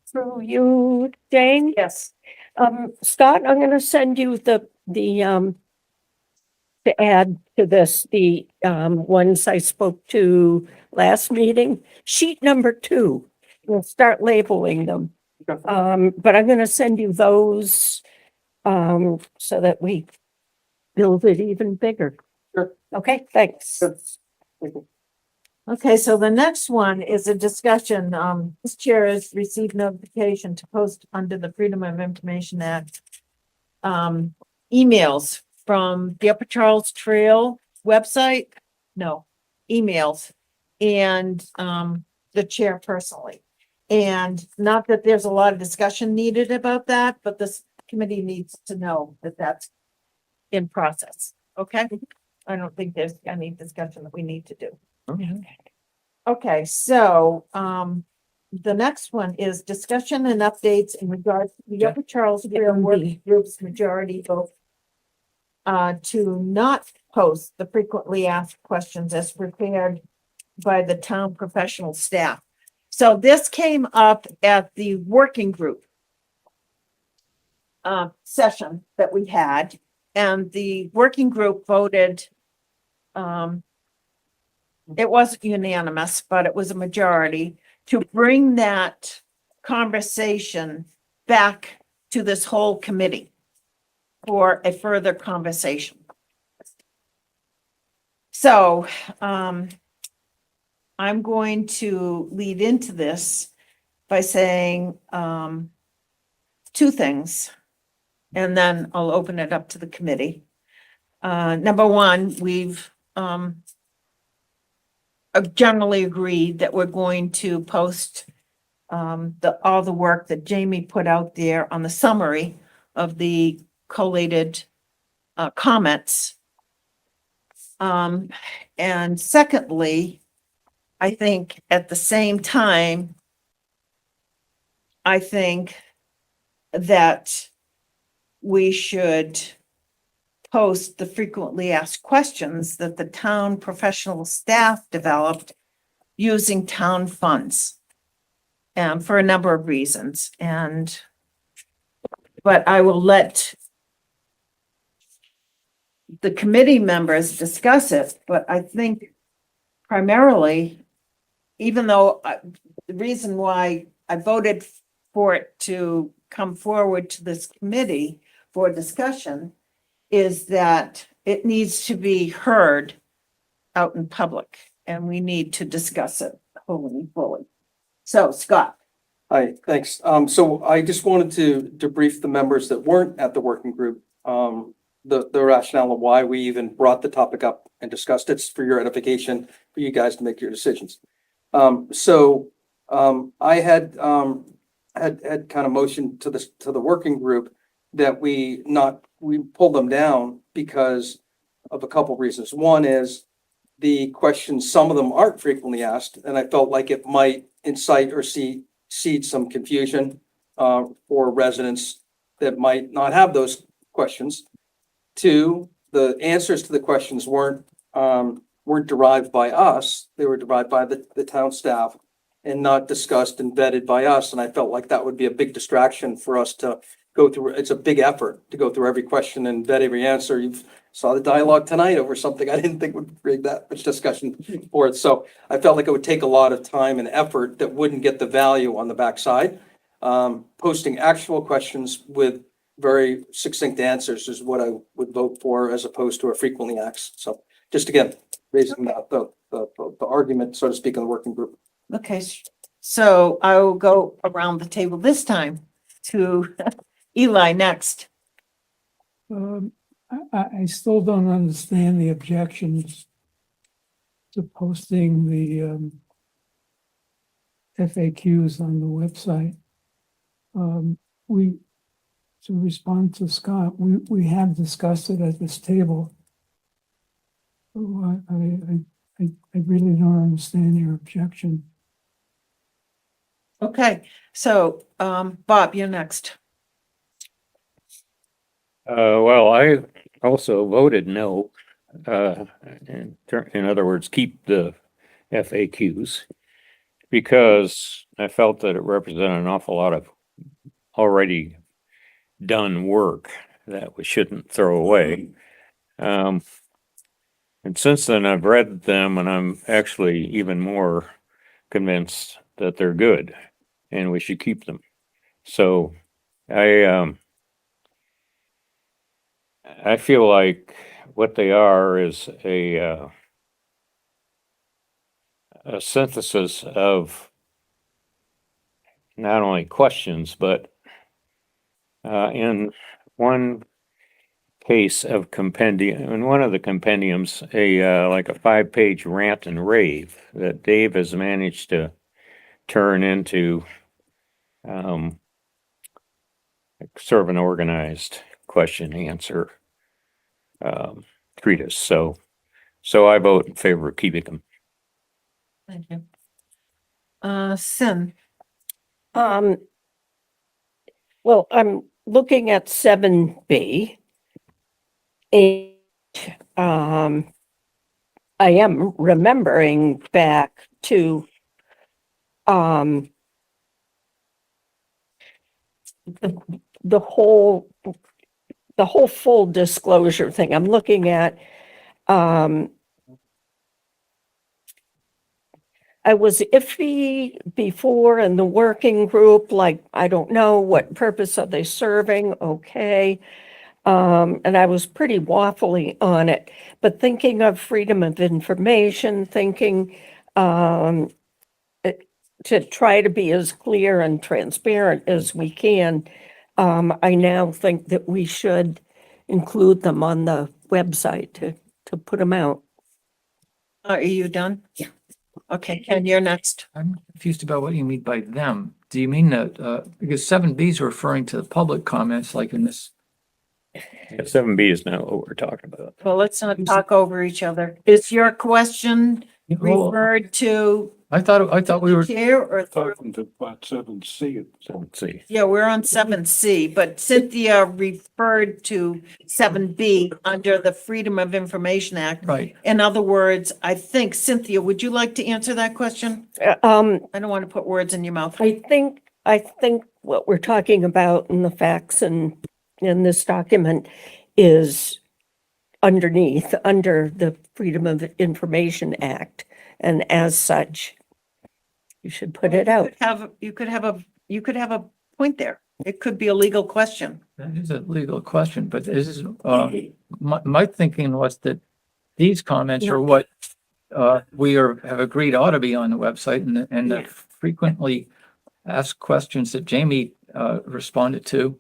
Through you, Jane. Yes. Scott, I'm gonna send you to add to this, the ones I spoke to last meeting, sheet number 2. We'll start labeling them. Okay. But I'm gonna send you those so that we build it even bigger. Sure. Okay, thanks. good. Thank you. Okay, so the next one is a discussion. This chair has received notification to post under the Freedom of Information Act. Emails from the Upper Charles Trail website, no, emails. And, the chair personally. And not that there's a lot of discussion needed about that, but this committee needs to know that that's in process, okay? I don't think there's any discussion that we need to do. Okay, so, the next one is discussion and updates in regards to the Upper Charles Trail Working Group's majority vote to not post the frequently asked questions as prepared by the town professional staff. So this came up at the working group session that we had, and the working group voted it wasn't unanimous, but it was a majority to bring that conversation back to this whole committee for a further conversation. So, I'm going to lead into this by saying, 2 things. And then I'll open it up to the committee. Number 1, we've, generally agreed that we're going to post all the work that Jamie put out there on the summary of the collated comments. And secondly, I think at the same time, I think that we should post the frequently asked questions that the town professional staff developed using town funds. For a number of reasons, but I will let the committee members discuss it, but I think primarily, even though the reason why I voted for it to come forward to this committee for discussion is that it needs to be heard out in public, and we need to discuss it wholly and fully. So, Scott. Hi, thanks. So I just wanted to brief the members that weren't at the working group, the rationale of why we even brought the topic up and discussed it. It's for your edification, for you guys to make your decisions. I had kind of motioned to the working group that we pull them down because of a couple of reasons. One is the questions, some of them aren't frequently asked, and I felt like it might incite or seed some confusion for residents that might not have those questions. Two, the answers to the questions weren't derived by us. They were derived by the town staff and not discussed and vetted by us. And I felt like that would be a big distraction for us to go through. It's a big effort to go through every question and vet every answer. You saw the dialogue tonight over something I didn't think would bring that much discussion for it. So I felt like it would take a lot of time and effort that wouldn't get the value on the backside. Posting actual questions with very succinct answers is what I would vote for as opposed to a frequently asked. So just again, raising the argument, so to speak, in the working group. Okay, so I will go around the table this time to Eli next. I still don't understand the objections to posting the FAQs on the website. To respond to Scott, we have discussed it at this table. So I really don't understand your objection. Okay, so Bob, you're next. Well, I also voted no. In other words, keep the FAQs because I felt that it represented an awful lot of already done work that we shouldn't throw away. And since then I've read them and I'm actually even more convinced that they're good and we should keep them. So I feel like what they are is a synthesis of not only questions, but in one case of compendium, in one of the compendiums, like a 5-page rant and rave that Dave has managed to turn into sort of an organized question answer treatise. So I vote in favor of keeping them. Thank you. Sin. Well, I'm looking at 7B. And I am remembering back to the whole full disclosure thing. I'm looking at I was iffy before in the working group, like, I don't know, what purpose are they serving? Okay. And I was pretty waffly on it, but thinking of freedom of information, thinking to try to be as clear and transparent as we can, I now think that we should include them on the website to put them out. Are you done? Yeah. Okay, Ken, you're next. I'm confused about what you mean by them. Do you mean that, because 7B is referring to the public comments like in this? 7B is not what we're talking about. Well, let's not talk over each other. Is your question Well, referred to I thought we were, chair or through? Talking to about 7C. So let's see. Yeah, we're on 7C, but Cynthia referred to 7B under the Freedom of Information Act. right. In other words, I think, Cynthia, would you like to answer that question? Um, I don't want to put words in your mouth. I think what we're talking about in the facts and in this document is underneath, under the Freedom of Information Act. And as such, you should put it out. You could have a point there. It could be a legal question. That is a legal question, but this is, my thinking was that these comments are what have agreed ought to be on the website, and the Yeah. frequently asked questions that Jamie responded to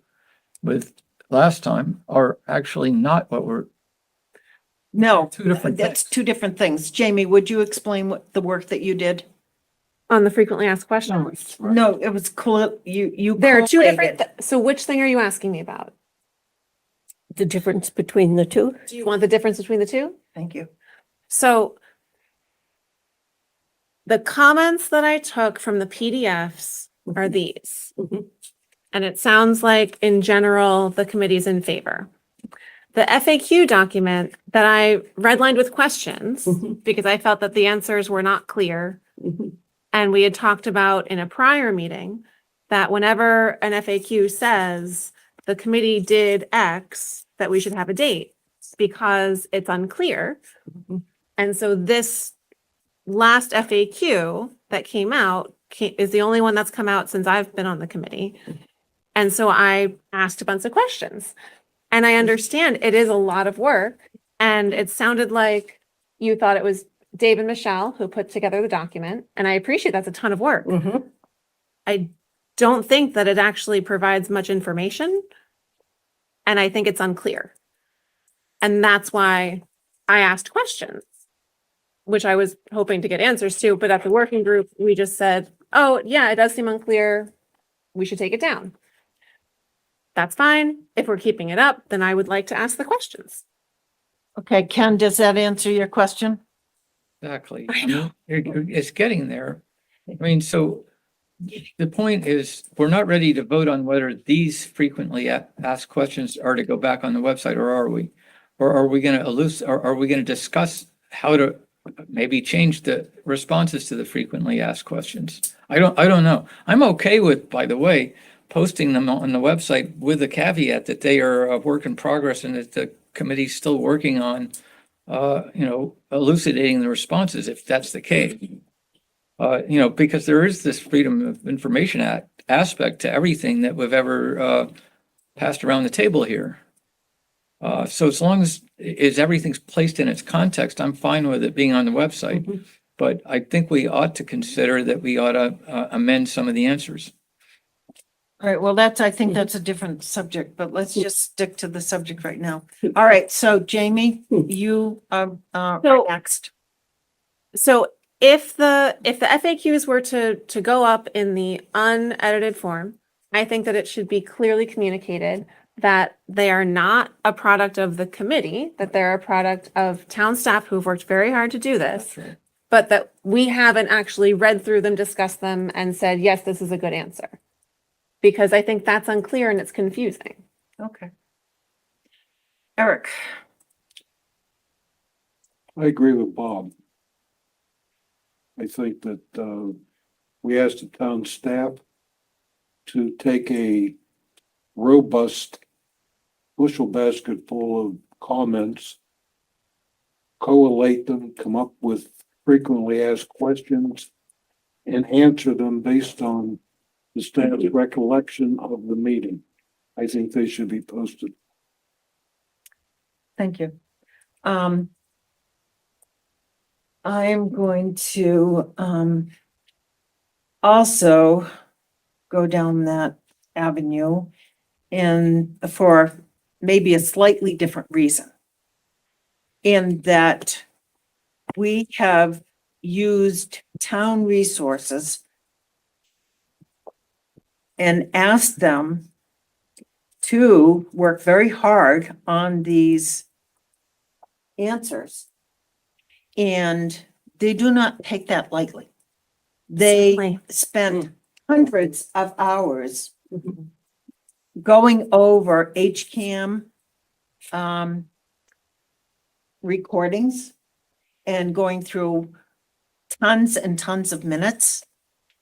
with last time are actually not what we're, No, two different that's things. two different things. Jamie, would you explain what the work that you did? On the frequently asked questions. No, it was cool. You. There are two different, collated. so which thing are you asking me about? The difference between the two? Do you want the difference between the two? Thank you. So the comments that I took from the PDFs are these. Mhm. And it sounds like in general, the committee's in favor. The FAQ document that I redlined with questions Mhm. because I felt that the answers were not clear. Mhm. And we had talked about in a prior meeting that whenever an FAQ says the committee did X, that we should have a date because it's unclear. And so this last FAQ that came out is the only one that's come out since I've been on the committee. And so I asked a bunch of questions. And I understand it is a lot of work. And it sounded like you thought it was Dave and Michelle who put together the document. And I appreciate that's a ton of work. Mhm. I don't think that it actually provides much information. And I think it's unclear. And that's why I asked questions, which I was hoping to get answers to. But at the working group, we just said, oh, yeah, it does seem unclear. We should take it down. That's fine. If we're keeping it up, then I would like to ask the questions. Okay, Ken, does that answer your question? Exactly. I I mean, it's getting there. I mean, so the point is, we're not ready to vote on whether these frequently asked questions are to go back on the website, or are we? Or are we gonna are we gonna discuss how to maybe change the responses to the frequently asked questions? I don't know. I'm okay with, by the way, posting them on the website with the caveat that they are a work in progress and that the committee's still working on elucidating the responses, if that's the case. Because there is this Freedom of Information Act aspect to everything that we've ever passed around the table here. So as long as everything's placed in its context, I'm fine with it being on the website. Mhm. But I think we ought to consider that we ought to amend some of the answers. All right, well, I think that's a different subject, but let's just stick to the subject right now. All right, so Jamie, you are So- next. So if the FAQs were to go up in the unedited form, I think that it should be clearly communicated that they are not a product of the committee, that they're a product of town staff who've worked very hard to do this, but that we haven't actually read through them, discussed them, and said, yes, this is a good answer. Because I think that's unclear and it's confusing. Okay. Eric, I agree with Bob. I think that, we asked the town staff to take a robust bushel basket full of comments, collate them, come up with frequently asked questions, and answer them based on the staff's recollection of the meeting. I think they should be posted. thank you. I'm going to also go down that avenue and for maybe a slightly different reason. In that we have used town resources and asked them to work very hard on these answers. And they do not take that lightly. They Certainly. spent hundreds of hours going over HCAM recordings and going through tons and tons of minutes.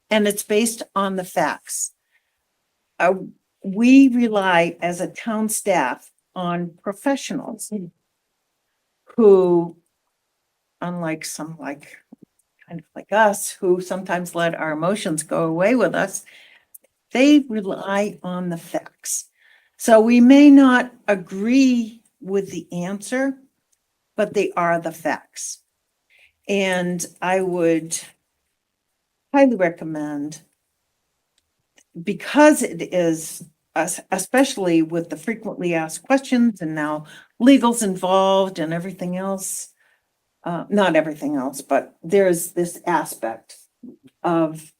And it's based on the facts. We rely as a town staff on professionals who, unlike some kind of like us, who sometimes let our emotions go away with us, they rely on the facts. So we may not agree with the answer, but they are the facts. And I would highly recommend, because it is, especially with the frequently asked questions and now legal's involved and everything else, not everything else, but there's this aspect of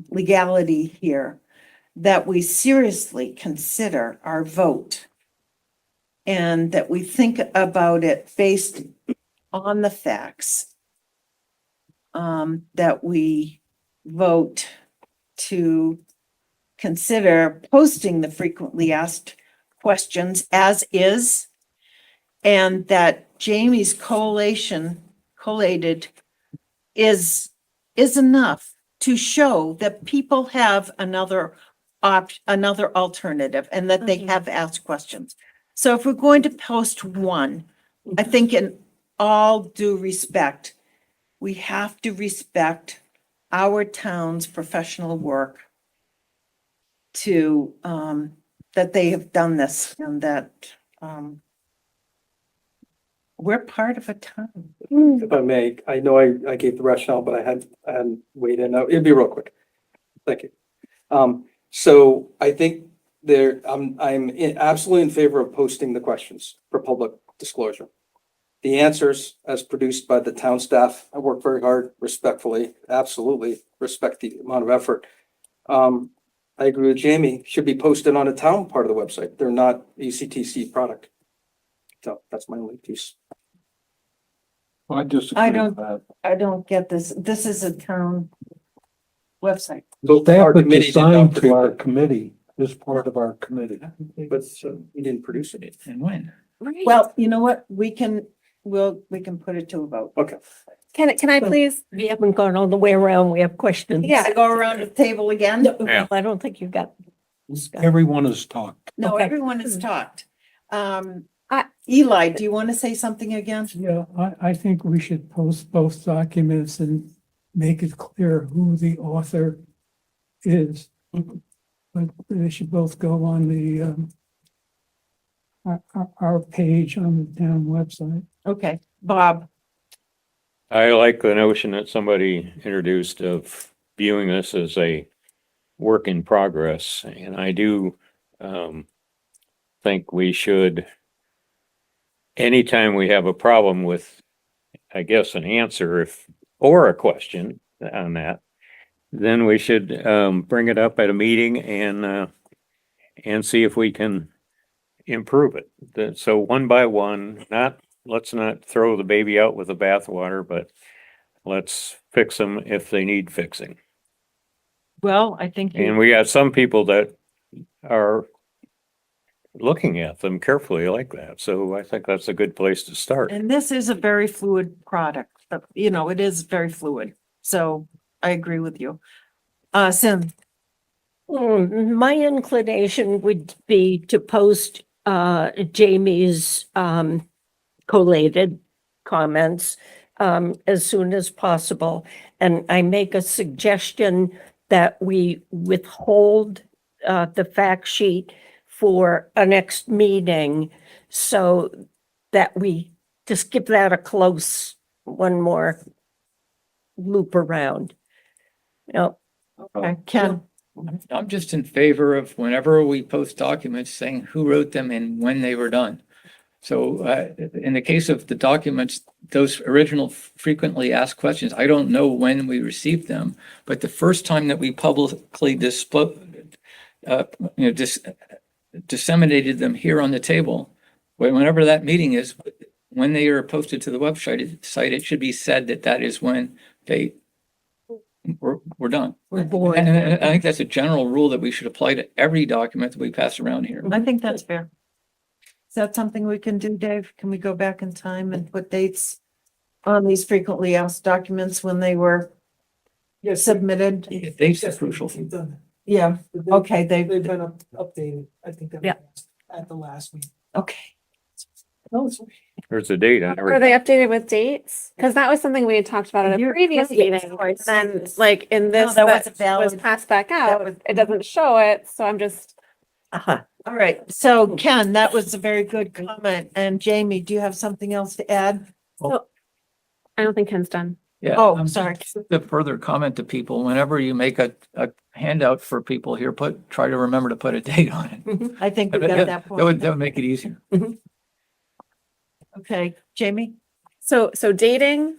legality here that we seriously consider our vote and that we think about it based on the facts, that we vote to consider posting the frequently asked questions as is, and that Jamie's collated is enough to show that people have another alternative and that they have asked questions. So if we're going to post one, I think in all due respect, we have to respect our town's professional work to, that they have done this and that, we're part of a town. If I may, I know I gave the rationale, but I hadn't weighed in. It'd be real quick. Thank you. So I think I'm absolutely in favor of posting the questions for public disclosure. The answers as produced by the town staff, I work very hard, respectfully, absolutely respect the amount of effort. I agree with Jamie, should be posted on a town part of the website. They're not ECTC product. So that's my only piece. I disagree I with don't- that. I don't get this. This is a town website. The Our staff that's committee did not assigned to produce our it. committee is part of our committee. But we didn't produce it. And when? Right. Well, you know what? We can put it to a vote. Okay. Can I please? We haven't gone all the way around. We have questions. Yeah, go around the table again? Yeah. I don't think you got. Everyone has talked. No, Okay. everyone has talked. Eli, do you want to say something again? Yeah, I think we should post both documents and make it clear who the author is. But they should both go on the, our page on the town website. Okay, Bob. I like the notion that somebody introduced of viewing this as a work in progress, and I do think we should, anytime we have a problem with, I guess, an answer or a question on that, then we should bring it up at a meeting and see if we can improve it. So one by one, let's not throw the baby out with the bathwater, but let's fix them if they need fixing. Well, I think And we got some people that are looking at them carefully like that. So I think that's a good place to start. and this is a very fluid product, it is very fluid. So I agree with you. Sim, My inclination would be to post Jamie's collated comments as soon as possible. And I make a suggestion that we withhold the fact sheet for a next meeting so that we just give that a close one more loop around. okay, Ken, I'm just in favor of whenever we post documents saying who wrote them and when they were done. So in the case of the documents, those original frequently asked questions, I don't know when we received them, but the first time that we publicly disseminated them here on the table, whenever that meeting is, when they are posted to the website, it should be said that that is when date, we're done. We're bored. And I think that's a general rule that we should apply to every document that we pass around here. I think that's fair. Is that something we can do, Dave? Can we go back in time and put dates on these frequently asked documents when they were Yes. submitted? Dates are Yes, crucial. we've done that. Yeah, They- okay, They've been updated, I think that. Yeah. was at the last meeting. okay. No, it's okay. There's a date on Are everything. they updated with dates? Because that was something we had talked about at a You're previous right. meeting. Sorry, Then sorry. like in this, that that wasn't was valid. passed back out, was- it doesn't show it. So I'm just, Uh-huh. All right, so Ken, that was a very good comment. And Jamie, do you have something else to add? I don't think Ken's done. Yeah. Oh, sorry. Just a further comment to people, whenever you make a handout for people here, try to remember to put a date on it. I think we got that That point. would make it easier. Okay, Jamie? So dating,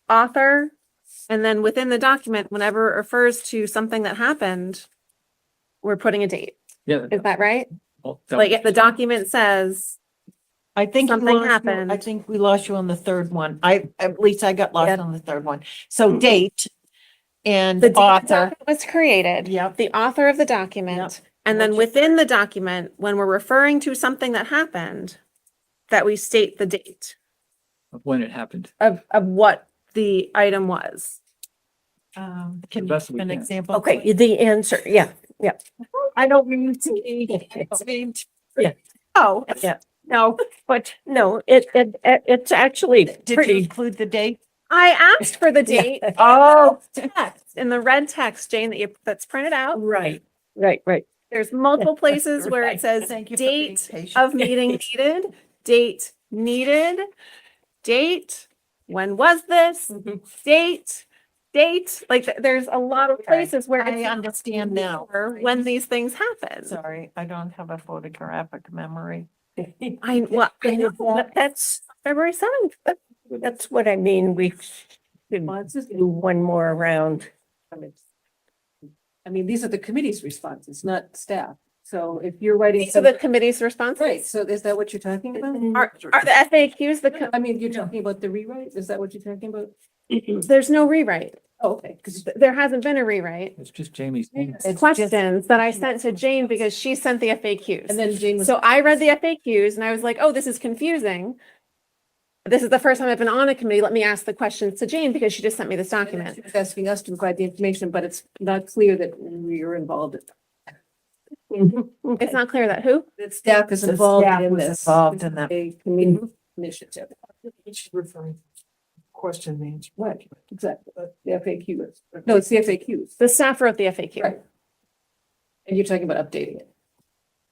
author, and then within the document, whenever it refers to something that happened, we're putting a date. Yeah. Is that right? well, Like if the document says, I think you Something lost you- I happened. think we lost you on the third one. At least I got Yeah. lost on the third one. So date and the date author. document was created, Yep. the author of the document, and then within the document, when we're referring to something that happened, that we state the date When it happened. of what the item was. Can you best give we an can. example? Okay, the answer, yeah, I don't mean to be. Oh, yeah, no, but no, it's actually Did you pretty. include the date? I asked for the date. Oh, Text, in the red text, Jane, that's printed out. Right, right. There's multiple places where Right. it says thank you for being date patient. of meeting needed, date, when was this, date, like there's a lot of Okay. places where I it's understand now. when these things happen. Sorry, I don't have a photographic memory. I know, But that's February 7th. That's what I mean, we should Well, it's just- do one more round. I mean, these are the committee's responses, not staff. So if you're writing. These are the committee's responses. Right, so is that what you're talking about? Are the FAQs I mean, you're talking about the rewrite? Is that what you're talking about? there's no rewrite. Oh, okay, because There hasn't been a rewrite. It's just Jamie's. name. It's just- Questions that I sent to Jane because she sent the FAQs. and then Jane was. So I read the FAQs and I was like, oh, this is confusing. This is the first time I've been on a committee. Let me ask the questions to Jane because she just sent me this She document. was asking us to provide the information, but it's not clear that we are involved. It's not clear that who? That staff is The involved staff in was this. involved in that. A committee initiative. She's referring to question and answer. Right, exactly. The FAQ. No, it's the FAQs. The staff wrote the FAQ. Right. And you're talking about updating it.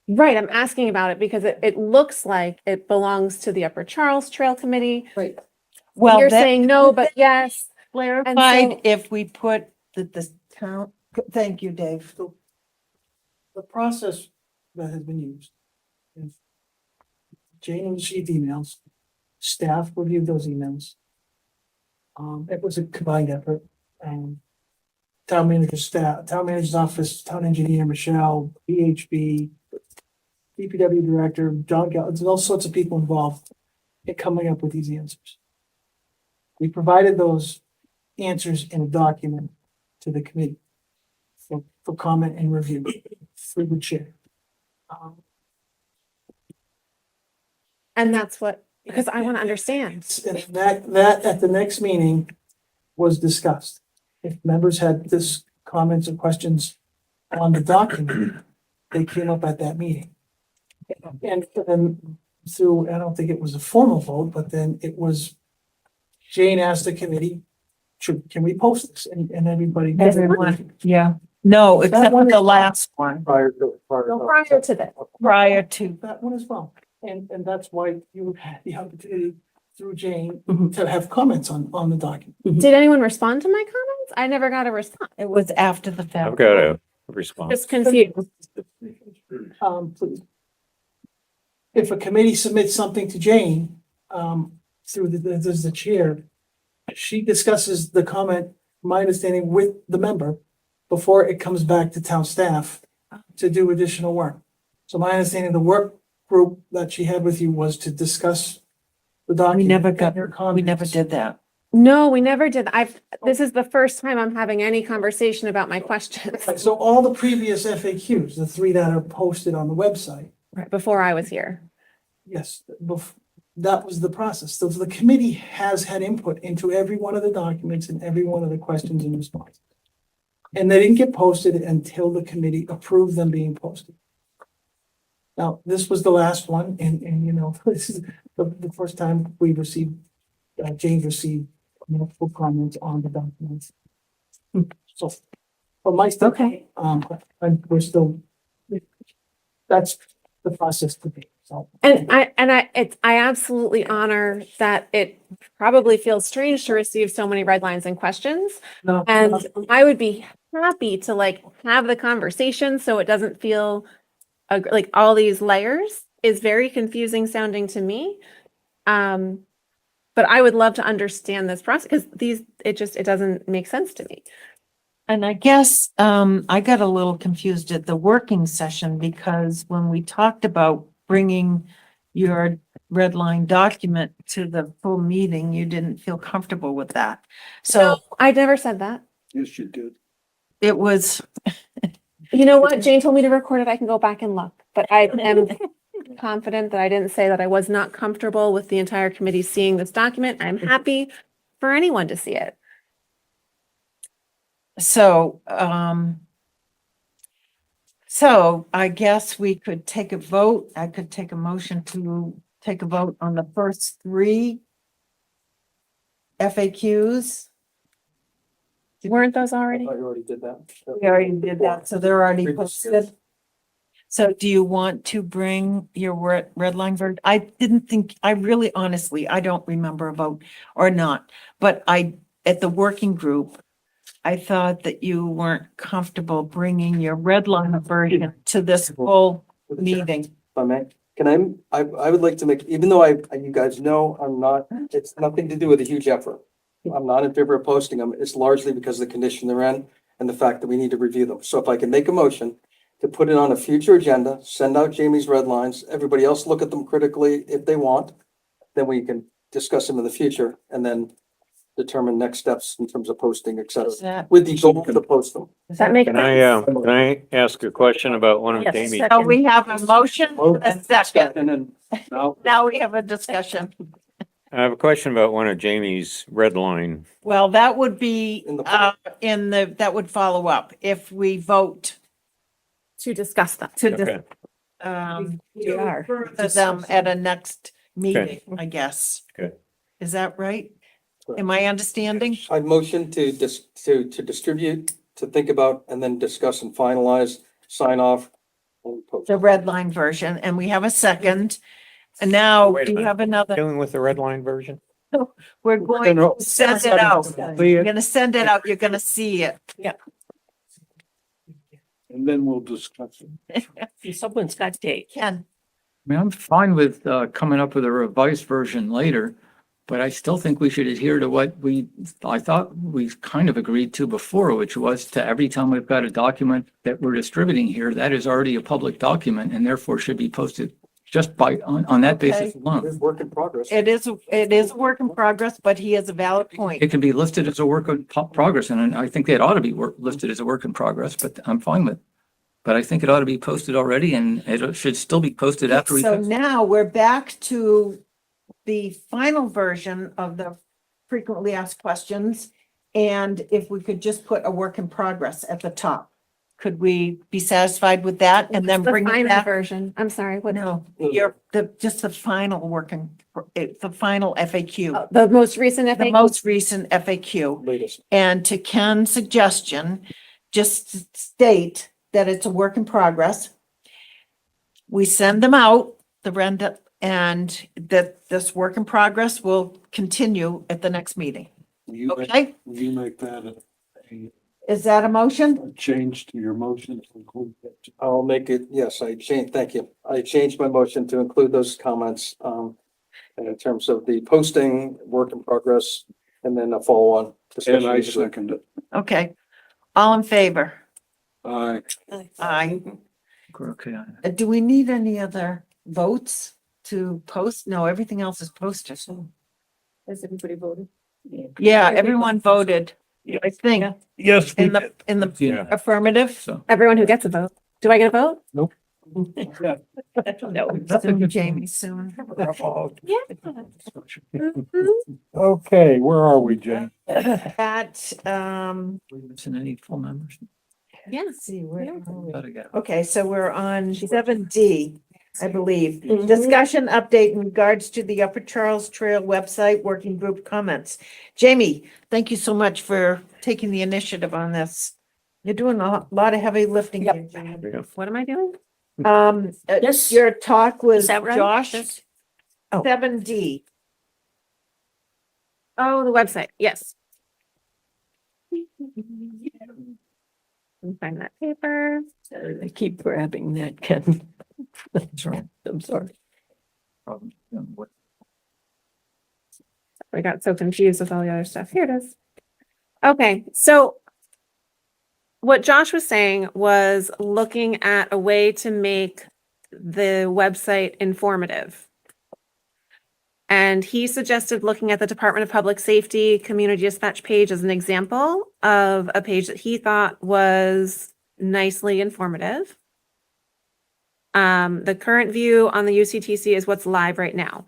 Right, I'm asking about it because it looks like it belongs to the Upper Charles Trail Committee. Right. Well, You're that saying no, but yes. clarified if we put the town, thank you, Dave. So the process that has been used is Jane received emails, staff reviewed those emails. It was a combined effort, town manager's office, town engineer, Michelle, BHB, DPW director, John Gall, there's all sorts of people involved in coming up with these answers. We provided those answers in a document to the committee for comment and review through the chair. And that's what, because I want to understand. And that at the next meeting was discussed. If members had this comments or questions on the document, they came up at that meeting. And then through, I don't think it was a formal vote, but then it was, Jane asked the committee, can we post this? And everybody. Everyone, yeah. No, except for one the is- last one, Prior No, prior to that. prior to. that one as well. And that's why you had the opportunity through Jane Mhm. to have comments on the document. Did anyone respond to my comments? I never got a response. It was after the fact. I've got a response. Just confused. Please. If a committee submits something to Jane, through the chair, she discusses the comment, my understanding, with the member before it comes back to town staff to do additional work. So my understanding, the work group that she had with you was to discuss the document. We never and got, your we never comments. did that. No, we never did. This is the first time I'm having any conversation about my questions Right, so all the previous FAQs, the 3 that are posted on the website, before I was here. yes, that was the process. So the committee has had input into every one of the documents and every one of the questions and responses. And they didn't get posted until the committee approved them being posted. Now, this was the last one, and you know, this is the first time we received, James received multiple comments on the documents. So, from my standpoint, and we're still, that's the process to be, so. I absolutely honor that it probably feels strange to receive so many red lines and questions. No, And I would be happy to like have the conversation so it doesn't feel like all these layers is very confusing sounding to me. But I would love to understand this process because it doesn't make sense to me. And I guess, I got a little confused at the working session because when we talked about bringing your red line document to the full meeting, you didn't feel comfortable with that. So I never said that. Yes, you did. it was, You know what? Jane told me to record it. I can go back and look, but I am confident that I didn't say that I was not comfortable with the entire committee seeing this document. I'm happy for anyone to see it. so, so I guess we could take a vote. I could take a motion to take a vote on the first 3 FAQs. Weren't those already? I already did that. We already did that, so they're already Previous, posted. So do you want to bring your red line version? I didn't think, I really honestly, I don't remember a vote or not. But at the working group, I thought that you weren't comfortable bringing your red line version to this full meeting. If I may, I would like to make, even though you guys know, it's nothing to do with a huge effort. I'm not in favor of posting them. It's largely because of the condition they're in and the fact that we need to review them. So if I can make a motion to put it on a future agenda, send out Jamie's red lines, everybody else look at them critically if they want, then we can discuss them in the future and then determine next steps in terms of posting, et cetera, Is that- with the goal to post them. is That makes Can I ask a question about one of Yes, Jamie's? so we have a motion, a second. And then now, Now we have a discussion. I have a question about one of Jamie's red line. Well, that would be, In the- that would follow up if we vote To discuss that. to, Okay. to are. further them at a next meeting, I guess. Good. Is that right? Am I understanding? I motion to distribute, to think about, and then discuss and finalize, sign off. And post. The red line version, and we have a second. And now, Wait a do you minute. have another? Dealing with the red line version? We're going to send it out. We're gonna send it out. You're gonna see it. and then we'll discuss it. Someone's got date. Ken, I mean, I'm fine with coming up with a revised version later, but I still think we should adhere to what I thought we kind of agreed to before, which was to every time we've got a document that we're distributing here, that is already a public document and therefore should be posted just on that basis Okay. It alone. is work in progress. it is a work in progress, but he has a valid point. It can be listed as a work in progress, and I think it ought to be listed as a work in progress, but I'm fine with. But I think it ought to be posted already, and it should still be posted after we. So now we're back to the final version of the frequently asked questions. And if we could just put a work in progress at the top, could we be satisfied with that and then The bring it final back? version. I'm sorry, what? No, you're just the final the final FAQ, The most recent the FAQ. most recent FAQ. Latest. And to Ken's suggestion, just state that it's a work in progress. We send them out, the renda, and that this work in progress will continue at the next meeting. Will you make- Okay, will you make that is that a motion? a change to your motion to include that? I'll make it, yes, thank you. I changed my motion to include those comments, in terms of the posting, work in progress, and then a follow-on. And I discussion. second it. Okay, all in favor? Aye. Aye. We're okay on it. Do we need any other votes to post? No, everything else is posted. Has everybody voted? Yeah, everyone voted, I think, Yes, we in did. the Yeah. affirmative. So, Everyone who gets a vote. Do I get a vote? No, That's a soon, good Jamie, soon. Yeah. Okay, where are we, Jane? At, we're missing any full members. Yes. let's see, where Yeah. are we? Gotta get. Okay, so we're on 7D, I believe. Mhm. Discussion update in regards to the Upper Charles Trail website working group comments. Jamie, thank you so much for taking the initiative on this. You're doing a lot of heavy lifting. Yep. here, Jamie. What am I doing? Yes, your talk was Is that right? Josh, This- 7D. Oh, the website. Yes. Let me find that paper. I keep grabbing that, Ken. That's right. I'm sorry. Problem. What- I got so confused with all the other stuff. Here it is. Okay, so what Josh was saying was looking at a way to make the website informative. And he suggested looking at the Department of Public Safety Community Dispatch page as an example of a page that he thought was nicely informative. The current view on the UCTC is what's live right now.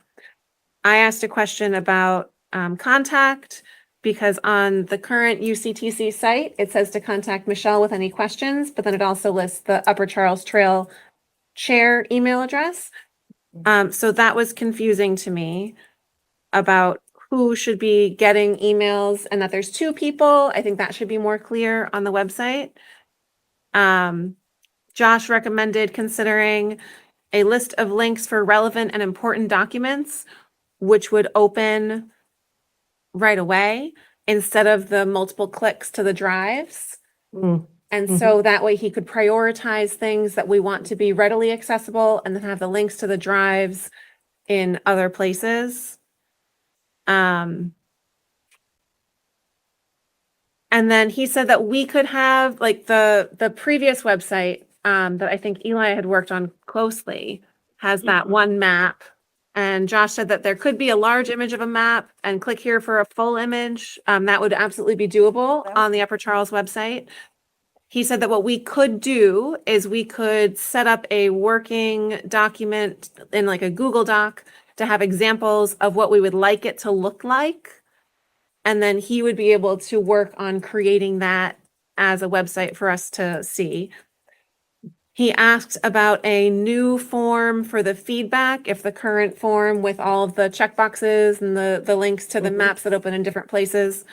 I asked a question about contact because on the current UCTC site, it says to contact Michelle with any questions, but then it also lists the Upper Charles Trail Chair email address. So that was confusing to me about who should be getting emails and that there's two people. I think that should be more clear on the website. Josh recommended considering a list of links for relevant and important documents, which would open right away instead of the multiple clicks to the drives. Mm. And so that way he could prioritize things that we want to be readily accessible and then have the links to the drives in other places. And then he said that we could have like the previous website that I think Eli had worked on closely has that one map. And Josh said that there could be a large image of a map and click here for a full image. That would absolutely be doable on the Upper Charles website. He said that what we could do is we could set up a working document in like a Google Doc to have examples of what we would like it to look like. And then he would be able to work on creating that as a website for us to see. He asked about a new form for the feedback, if the current form with all of the checkboxes and the links to the maps that open in different places,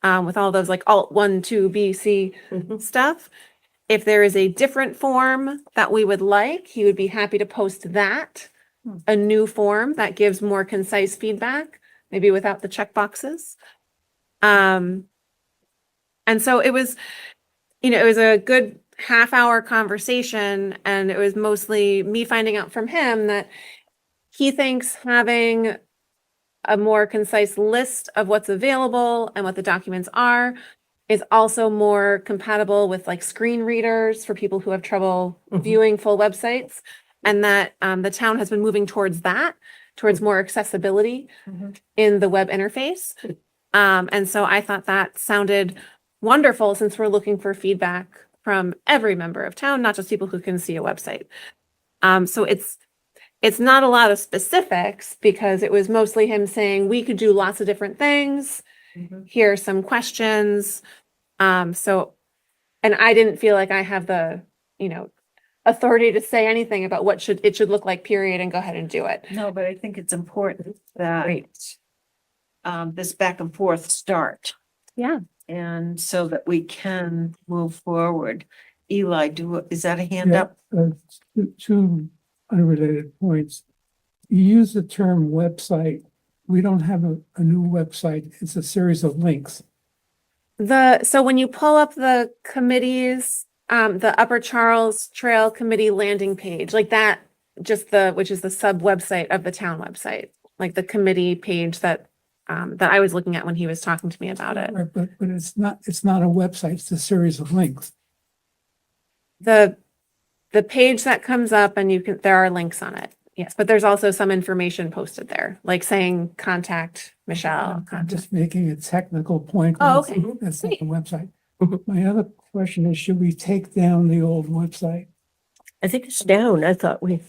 with all those like Alt 1, 2, B, C stuff. If there is a different form that we would like, he would be happy to post that, a new form that gives more concise feedback, maybe without the checkboxes. And so it was, it was a good half-hour conversation, and it was mostly me finding out from him that he thinks having a more concise list of what's available and what the documents are is also more compatible with like screen readers for people who have trouble viewing full websites, and that the town has been moving towards that, towards more accessibility in the web interface. And so I thought that sounded wonderful since we're looking for feedback from every member of town, not just people who can see a website. So it's not a lot of specifics because it was mostly him saying we could do lots of different things. Here are some questions. And I didn't feel like I have the, authority to say anything about what it should look like, period, and go ahead and do it. No, but I think it's important that Great. this back and forth start. Yeah. And so that we can move forward. Eli, is that a hand Yeah, up? two unrelated points. You use the term website. We don't have a new website. It's a series of links. So when you pull up the committees, the Upper Charles Trail Committee landing page, like that, which is the sub website of the town website, like the committee page that I was looking at when he was talking to me about it. Right, but it's not a website. It's a series of links. The page that comes up and there are links on it. Yes, but there's also some information posted there, like saying contact Michelle. I'm contact- just making a technical point. Oh, okay. That's not the website. Mhm. My other question is, should we take down the old website? I think it's down. I thought we,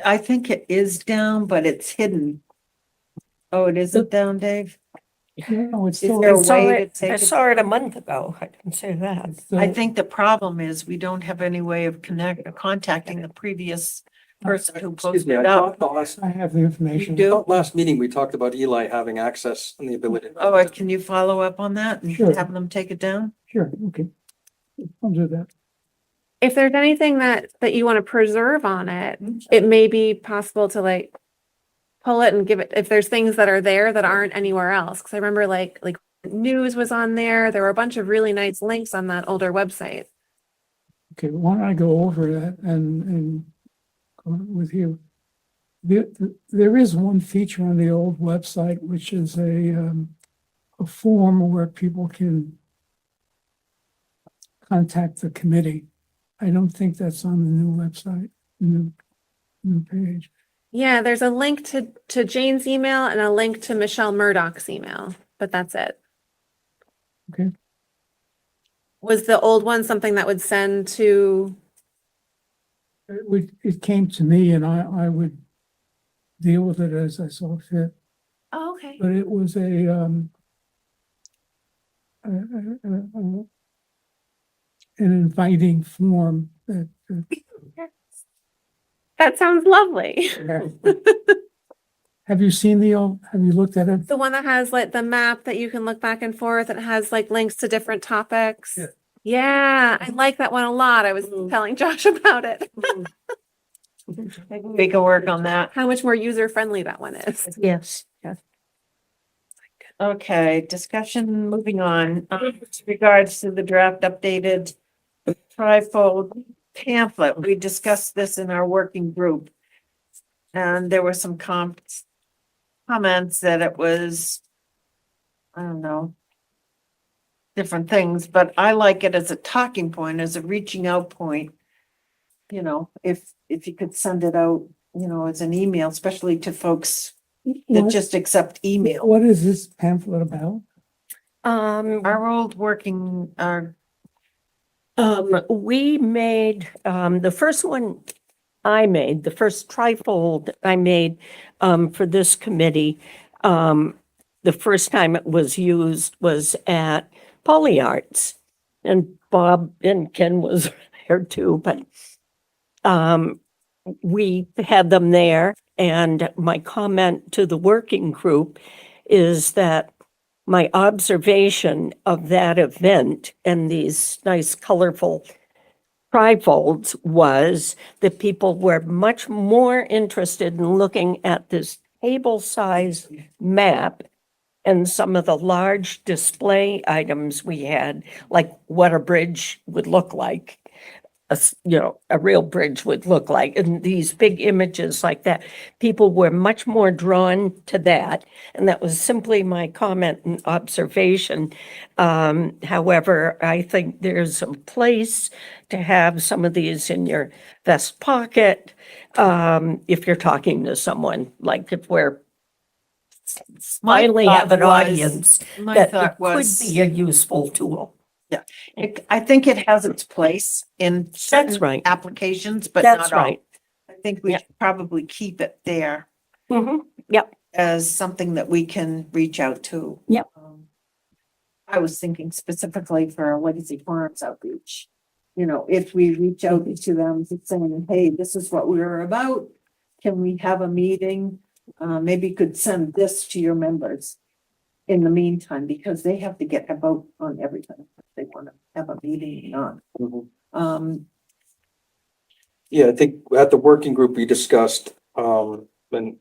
I think it is down, but it's hidden. Oh, it isn't down, Dave? No, it's Is still. there a I saw way to it, take I it? saw it a month ago. I didn't say that. it's I still- think the problem is we don't have any way of contacting the previous person who Excuse posted me, I it up. talked the last, I have the information. do? last meeting, we talked about Eli having access and the ability. Oh, can you follow up on that and Sure. have them take it down? Sure, okay. I'll do that. If there's anything that you want to preserve on it, it may be possible to like pull it and give it, if there's things that are there that aren't anywhere else. Cause I remember like news was on there. There were a bunch of really nice links on that older website. Okay, why don't I go over that and go with you? There is one feature on the old website, which is a form where people can contact the committee. I don't think that's on the new website, new page. Yeah, there's a link to Jane's email and a link to Michelle Murdoch's email, but that's it. Okay. Was the old one something that would send to, It came to me and I would deal with it as I saw fit, oh, okay. but it was an inviting form that That sounds lovely. have you seen have you looked at it? The one that has like the map that you can look back and forth, it has like links to different topics. Yeah. Yeah, I like that one a lot. I was telling Josh about it. Maybe we can work on that. How much more user friendly that one is. Yes, yes. Okay, discussion, moving on. With regards to the draft updated trifold pamphlet, we discussed this in our working group. And there were some comments that it was, I don't know, different things, but I like it as a talking point, as a reaching out point. You know, if you could send it out, as an email, especially to folks that What- just accept email. What is this pamphlet about? Our old working, We made, the first one I made, the first trifold I made, for this committee, the first time it was used was at Polyarts. And Bob and Ken was there too, but, we had them there. And my comment to the working group is that my observation of that event and these nice colorful trifolds was that people were much more interested in looking at this table-sized map and some of the large display items we had, like what a bridge would look like, a real bridge would look like, and these big images like that. People were much more drawn to that, and that was simply my comment and observation. However, I think there's a place to have some of these in your vest pocket, if you're talking to someone, like if we're finally have an audience, my that it thought could was, be a useful tool. I think it has its place in certain right. applications, but That's not all. right. I think we Yeah. should probably keep it there Mhm. Yep. as something that we can reach out to. Yep. I was thinking specifically for a Legacy Farms outreach. If we reach out to them saying, hey, this is what we're about. Can we have a meeting? Maybe you could send this to your members in the meantime, because they have to get a vote on everything. If they want to have a meeting or Mhm. not. Yeah, I think at the working group, we discussed, an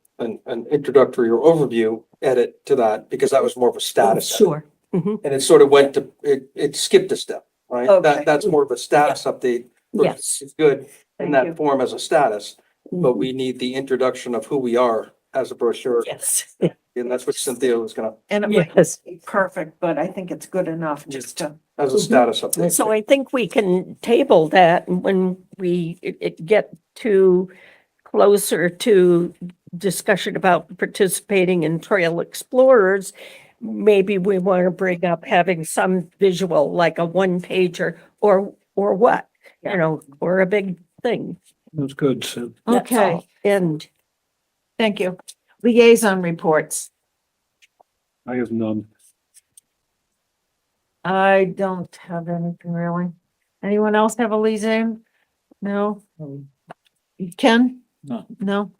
introductory or overview edit to that, because that was more of a status. edit. Sure. Mhm. And it sort of went to, it skipped a step, right? Okay. That's more of a status update. which Yes. is good in Thank that you. form as a status, but we need the introduction of who we are as a brochure. Yes. And that's what Cynthia was gonna, And it might Yes. be perfect, but I think it's good enough just to. as a status update. So I think we can table that when we get to closer to discussion about participating in Trail Explorers, maybe we want to bring up having some visual, like a one pager or what, you know, or a big thing. That's good, Sid. That's Okay, all. And thank you. Liaison reports. I have none. I don't have anything really. Anyone else have a liaison? No? Ken? No. No?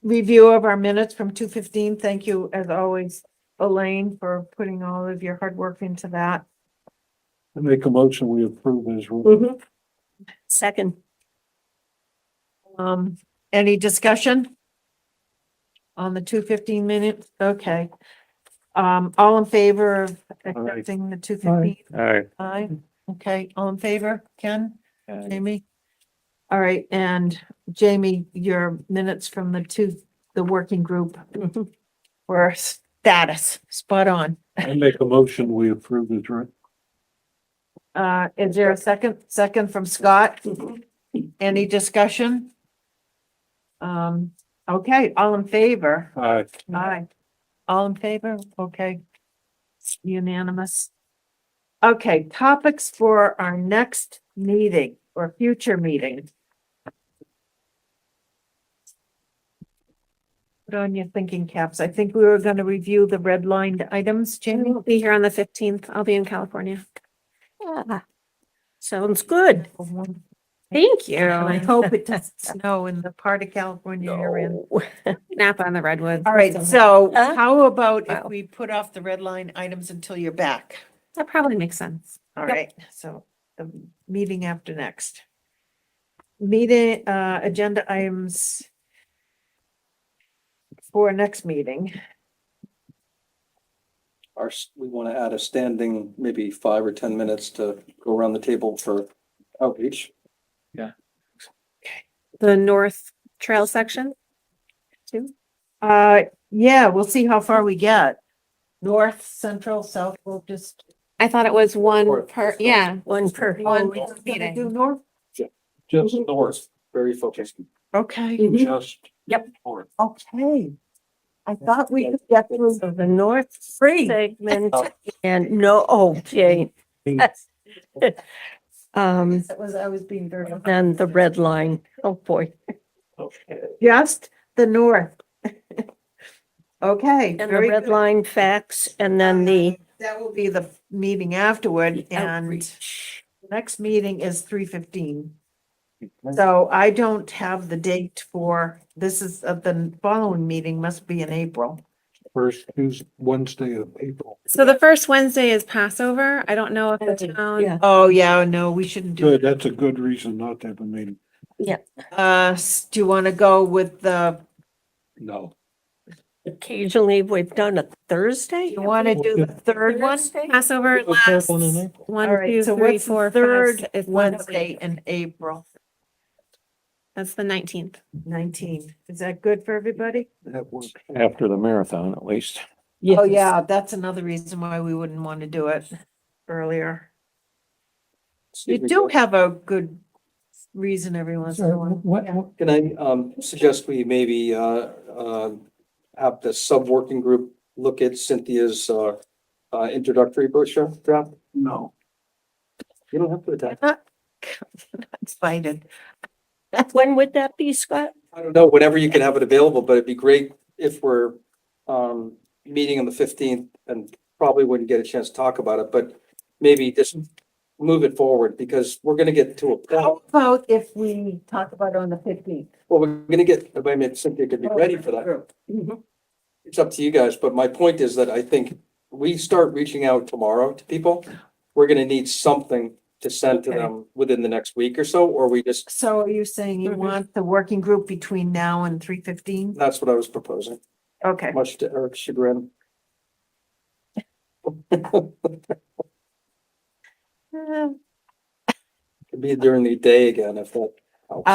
Review of our minutes from 2:15. Thank you, as always, Elaine, for putting all of your hard work into that. I make a motion, we approve as written. second, Any discussion? On the 2:15 minutes? Okay. All in favor of accepting the 2:15? All right. Aye. Okay, all in favor? Ken? Jamie? All right, and Jamie, your minutes from the working group were status, spot on. I make a motion, we approve as written. Is there a second? Second from Scott? Any discussion? Okay, all in favor? Aye. Aye. All in favor? Okay. Unanimous. Okay, topics for our next meeting or future meeting. Put on your thinking caps. I think we were gonna review the redlined items, Jamie. I'll be here on the 15th. I'll be in California. yeah, sounds good. Thank you. And I hope it doesn't snow in the part of California you're in. Napa and the Redwoods. All right, so Huh? how about if Wow. we put off the red line items until you're back? That probably makes sense. All right, so the meeting after next. Meeting, agenda items for next meeting. We want to add a standing, maybe 5 or 10 minutes to go around the table for outreach. The North Trail section. Yeah, we'll see how far we get. North, central, south, we'll just. I thought it was one North. per, yeah. One per, One Gonna meeting. Do north? Just north, Very focused. Okay, just. Yep. North. okay. I thought we could get through so the north free. segment and no, oh, Jane. That was, I was being very. And the red line, oh boy. Just the north. Okay. And the very red good. line facts and then the That will be the meeting afterward and outreach. the next meeting is 3:15. So I don't have the date for, this is, the following meeting must be in April. First Tuesday, Wednesday of April. So the first Wednesday is Passover. I don't know if the town. Yeah, Oh, yeah, no, we shouldn't do Good, it. that's a good reason not to have a meeting. Do you want to go with the, No. occasionally we've done a Thursday. you want to do the third one? Passover The first lasts one in April. All 1, right, 2, so 3, what's 4, the 5, third 6, Wednesday in April? That's the 19th. 19. Is that good for everybody? That works. After the marathon, at least. Oh, yeah, that's another reason why we wouldn't want to do it earlier. You do have a good reason every once in Sorry, a while. what, Can I suggest we maybe have the sub-working group look at Cynthia's introductory brochure draft? No. You don't have to attack. Not excited. When would that be, Scott? I don't know, whenever you can have it available, but it'd be great if we're meeting on the 15th and probably wouldn't get a chance to talk about it, but maybe just move it forward because we're gonna get to a point. How about if we talk about it on the 15th? Well, we're gonna get, I mean, Cynthia could be ready for that. It's up to you guys, but my point is that I think we start reaching out tomorrow to people. We're gonna need something to send to Okay. them within the next week or so, or we just, So are you saying you Mhm. want the working group between now and 3:15? that's what I was proposing, Okay. much to Eric's chagrin. Could be during the day again if that helps.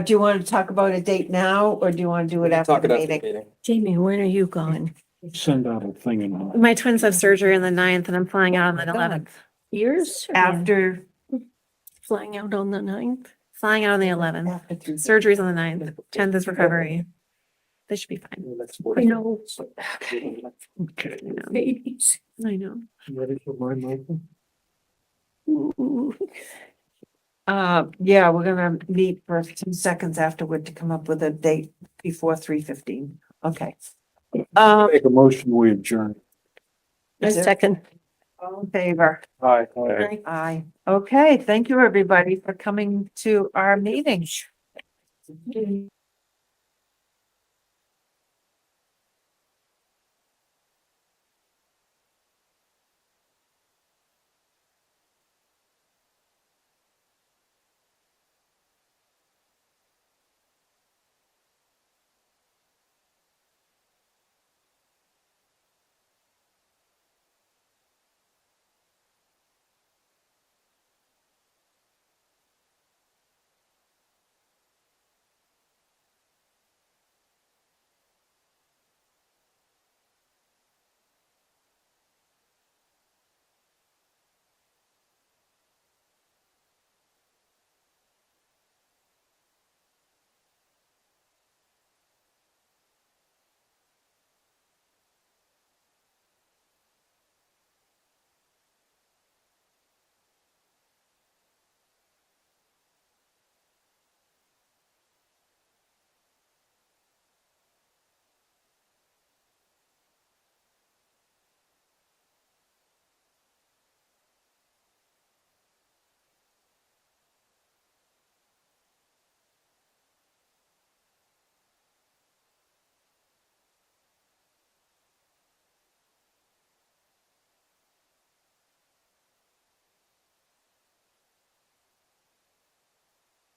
Do you want to talk about a date now or do you want to do it after Talk the it after the meeting? meeting. Jamie, when are you gone? Send out a thing in. My twins have surgery on the 9th and I'm flying out on the Oh my 11th. Yours? or After, Flying out on the 9th? Flying out on the 11th. Surgery's on the 9th. 10th is recovery. They should be fine. I know. Okay. Babies. I know. Ready for my motion? Ooh. Yeah, we're gonna meet for 2 seconds afterward to come up with a date before 3:15. Okay. Make a motion, we adjourn. Is there- Second. All in favor? Aye. Aye. Okay, thank you, everybody, for coming to our meeting.